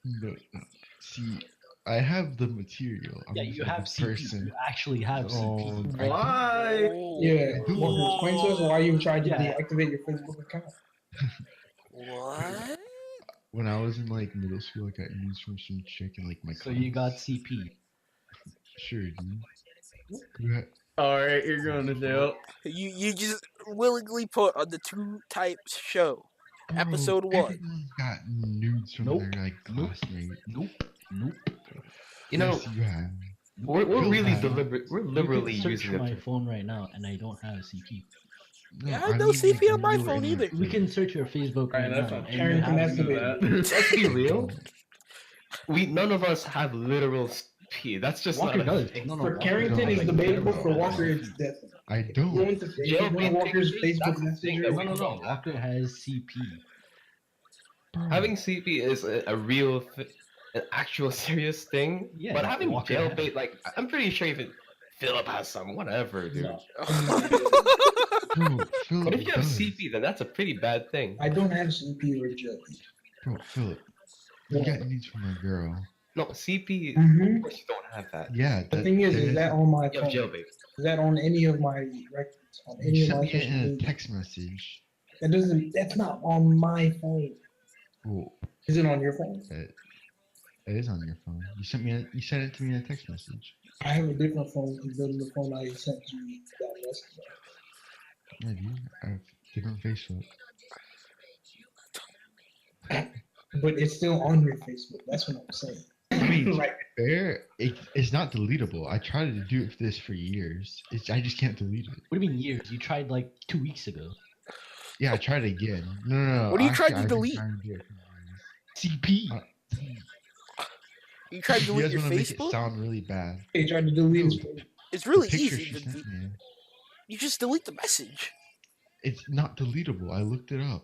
No. See, I have the material. I'm Yeah, just you not have the CP. person. You actually have CP. Oh, Why? Yeah, Walker, explain to us why you tried to Yeah. deactivate your Facebook account. What? When I was in like middle school, I got news from some chick in like my So you got class. CP. Sure, dude. You had- Alright, you're going to jail. You just willingly put on the Two Types show. Bro, Episode 1. Everyone's got nudes from Nope. their like Nope. classmate. Nope. You know, Yes, you have. we're Phil really had- deliberate. We're You liberally can search using for my it. phone right now, and I don't have CP. No, Yeah, I have I no mean, CP like, on my you were phone in either. the- We can search your Facebook right Alright, that's now. not and Karen you can have activate CP. it. Let's be real. None of us have literal speed. That's just Walker not a does. thing. No, For Walker Carrington, does. it's debatable. For Walker, it's definitely. I If you don't. go into if you go to Walker's Facebook That's the thing Messenger, that No. Walker has CP. Bro. Having CP is a real, an actual serious thing. Yeah, but having Walker jailbait, like, I'm pretty sure even Philip has some. Whatever, dude. No. Bro, Philip But if you have does. CP, then that's a pretty bad thing. I don't have CP or Jelly. Bro, Philip. You got needs from my girl. No, CP. Mhm. Of course, you don't have that. Yeah. The thing is that on my You have phone? jailbait. Is that on any of my records? On any You of sent my me it social in a media? text message. That doesn't. That's not on my phone. Well, Is it on your phone? it is on your phone. You sent it to me in a text message. I have a different phone than the phone I sent you that message. Yeah, dude. I have different Facebook. But it's still on your Facebook. That's what I'm saying. I mean, Like, it's not deletable. I tried to do this for years. I just can't delete it. What do you mean years? You tried like 2 weeks ago. Yeah, I tried again. No. What are you trying to I've been delete? trying to do it for years. CP. You tried to delete You guys your want to make it Facebook? sound really bad. he tried to delete his phone. It's The really picture easy she to sent me. you just delete the message. It's not deletable. I looked it up.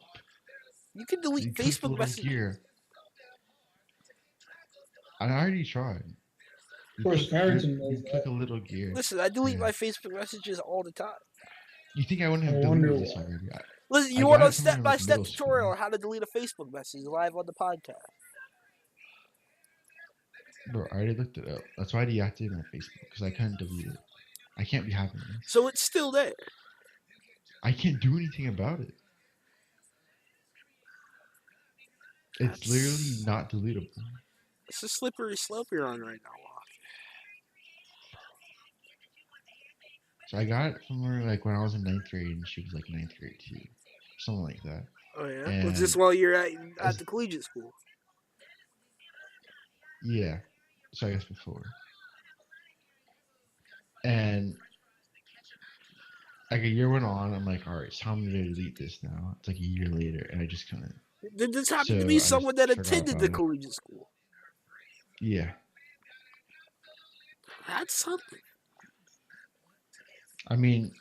You can delete You click the Facebook little messages. gear. I already tried. Of course, Harrington knows you click that. a little gear. Listen, I delete Yeah. my Facebook messages all the time. You think I wouldn't have I wonder deleted this why. already? Listen, I you want got a it from her in, like, step-by-step middle school. tutorial on how to delete a Facebook message live on the podcast. Bro, I already looked it up. That's why I deactivated my Facebook, because I couldn't delete it. I can't be having this. So it's still there. I can't do anything about it. It's literally not deletable. It's a slippery slope you're on right now, Locke. So I got it from her like when I was in 9th grade, and she was like 9th grade too, something like that. Oh yeah. And Was this while you're at the collegiate school? yeah, so I guess before. And like a year went on, I'm like, all right, it's time to delete this now. It's like a year later, and I just couldn't. Did this happen to So be I just someone that forgot attended about the it. collegiate school? Yeah, That's something. I mean,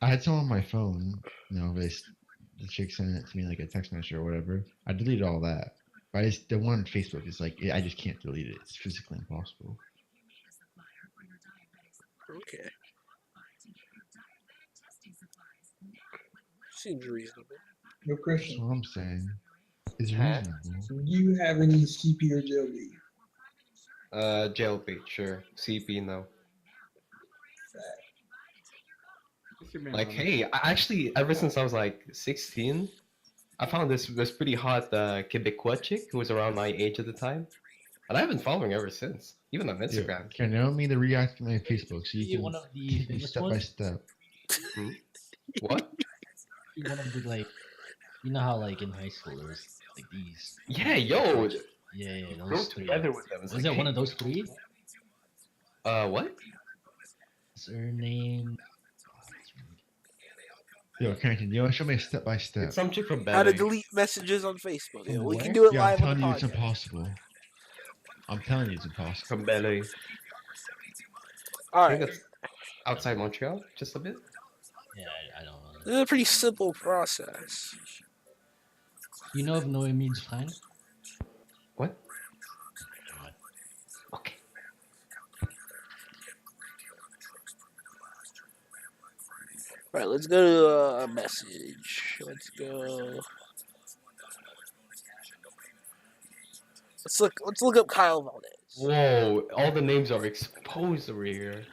I had some on my phone. You know, the chick sent it to me like a text message or whatever. I deleted all that, but the one on Facebook is like I just can't delete it. It's physically impossible. Okay. Seems reasonable. No That's Christian. what I'm saying. It's Huh? reasonable. Do you have any CP or jailbait? Jailbait, sure. CP, no. Like, hey, I actually, ever since I was like 16, I found this pretty hot Quebecois chick who was around my age at the time. And I've been following her ever since, even on Instagram. Can you me to react my Facebook so you See can one of the take me famous step by ones? step? What? See one of the like, you know how like in high school there was like these. Yeah, yo, Yeah, grow those three. together with them. It's Was like, it one hey, of those three? What? What's her name? Yo, Carrington, you want to show me a step by step? It's some chick from How to Belly. delete messages on Facebook. Yeah, From we can where? do it Yeah, I'm live on telling the you it's podcast. impossible. I'm telling you it's impossible. From Belly. All I think right. that's outside Montreal, just a bit. Yeah, I don't know. This is a pretty simple process. You know if Noemi's friend? What? Okay. All right, let's go to a message. Let's go. Let's look up Kyle Valdez. Whoa, all the names are exposed over here.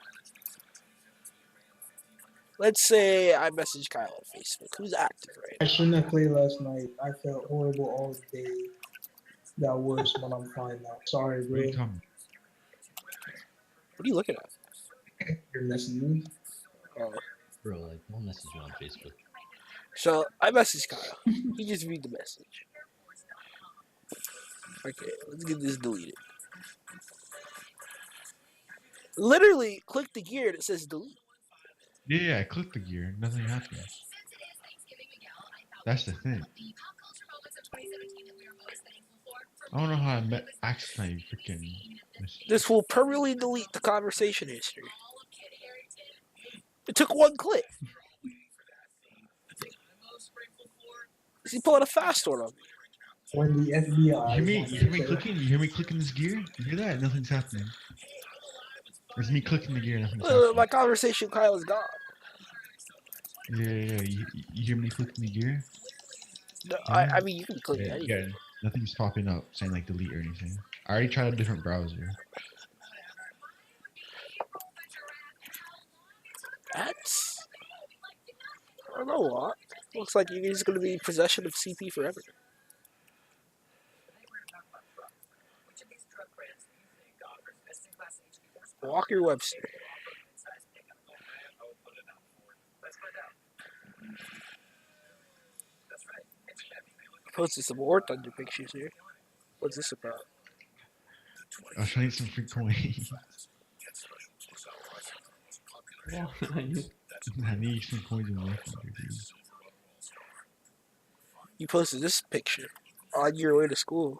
Let's say I message Kyle on Facebook. Who's active right I now? shouldn't have played last night. I felt horrible all day. Got worse when I'm fine now. Sorry, What are bro. you talking What are you looking at? You're messing me. Oh. Bro, like, don't message me on Facebook. So I messaged Kyle. He just read the message. Okay, let's get this deleted. Literally, click the gear that says delete. Yeah, I clicked the gear. Nothing happened. That's the thing. I don't know how I accidentally freaking missed. This will permanently delete the conversation history. It took one click. Is he pulling a fast one on me? When the FBI. You hear me clicking? You hear me clicking this gear? You hear that? Nothing's happening. It's me clicking the gear. Nothing's happening. My conversation with Kyle is gone. Yeah. You hear me clicking the gear? No, I mean, you can click Yeah, anything. nothing's popping up saying like delete or anything. I already tried a different browser. That's... I don't know what. Looks like you're just going to be in possession of CP forever. Walker Webster. Posted some War Thunder pictures here. What's this about? I was trying to get some free coins. I need some coins in War Thunder, dude. You posted this picture on your way to school.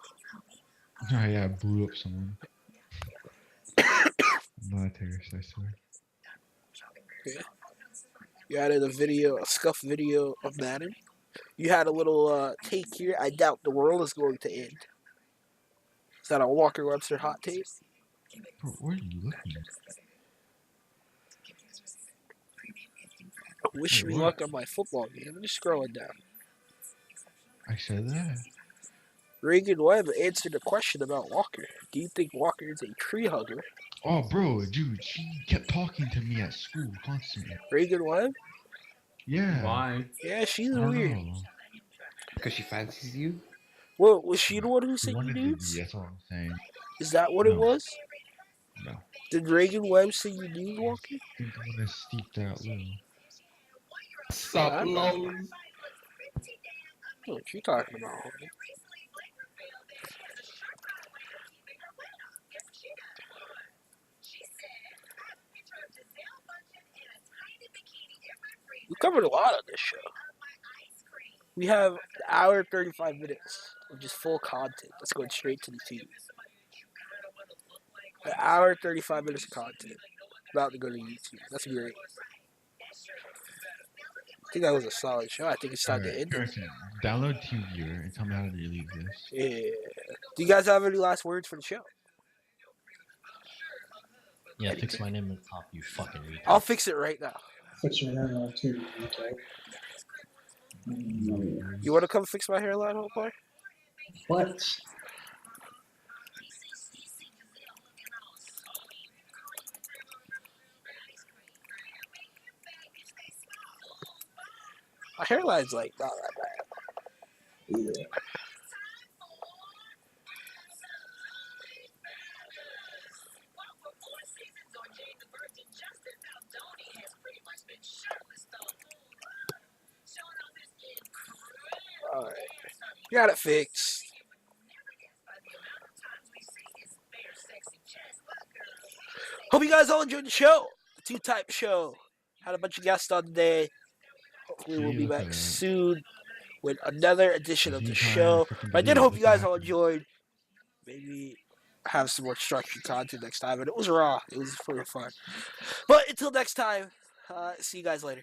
Oh yeah, I blew up someone. I'm not a terrorist, I swear. Yeah. You added a scuff video of Madden. You had a little take here. I doubt the world is going to end. Is that a Walker Webster hot take? Bro, where are you looking? Wish Wait, me what? luck on my football game. I'm just scrolling down. I said that. Reagan Webb answered a question about Walker. Do you think Walker is a tree hugger? Oh, bro, dude, she kept talking to me at school constantly. Reagan Webb? Yeah. Why? Yeah, she's I don't weird. know. Because she fancies you? Well, was she the one who She sent you wanted to nudes? be, that's all I'm saying. Is that what it No. was? No. Did Reagan Webb send you nudes, Walker? I think I want to steep that low. Sup, Yeah, lows? What you talking about, homie? We covered a lot on this show. We have an hour and 35 minutes of just full content. Let's go straight to the team. An hour and 35 minutes of content. About to go to YouTube. That's great. I think that was a solid show. I think it's time to Alright, end it. Harrison, download TeamViewer and tell me how to relieve this. Yeah. Do you guys have any last words for the show? Yeah, fix my name at the top, you fucking retard. I'll fix it right now. Fix your hairline too. Okay. You want to come fix my hairline, homeboy? What? My hairline's like not that bad. Yeah. Alright. Got it fixed. Hope you guys all enjoyed the show. The two-type show. Had a bunch of guests on today. Hopefully we'll be back soon with another edition of the show. But I did hope you guys all enjoyed. Maybe have some more structured content next time. And it was raw. It was pretty fun. But until next time, see you guys later.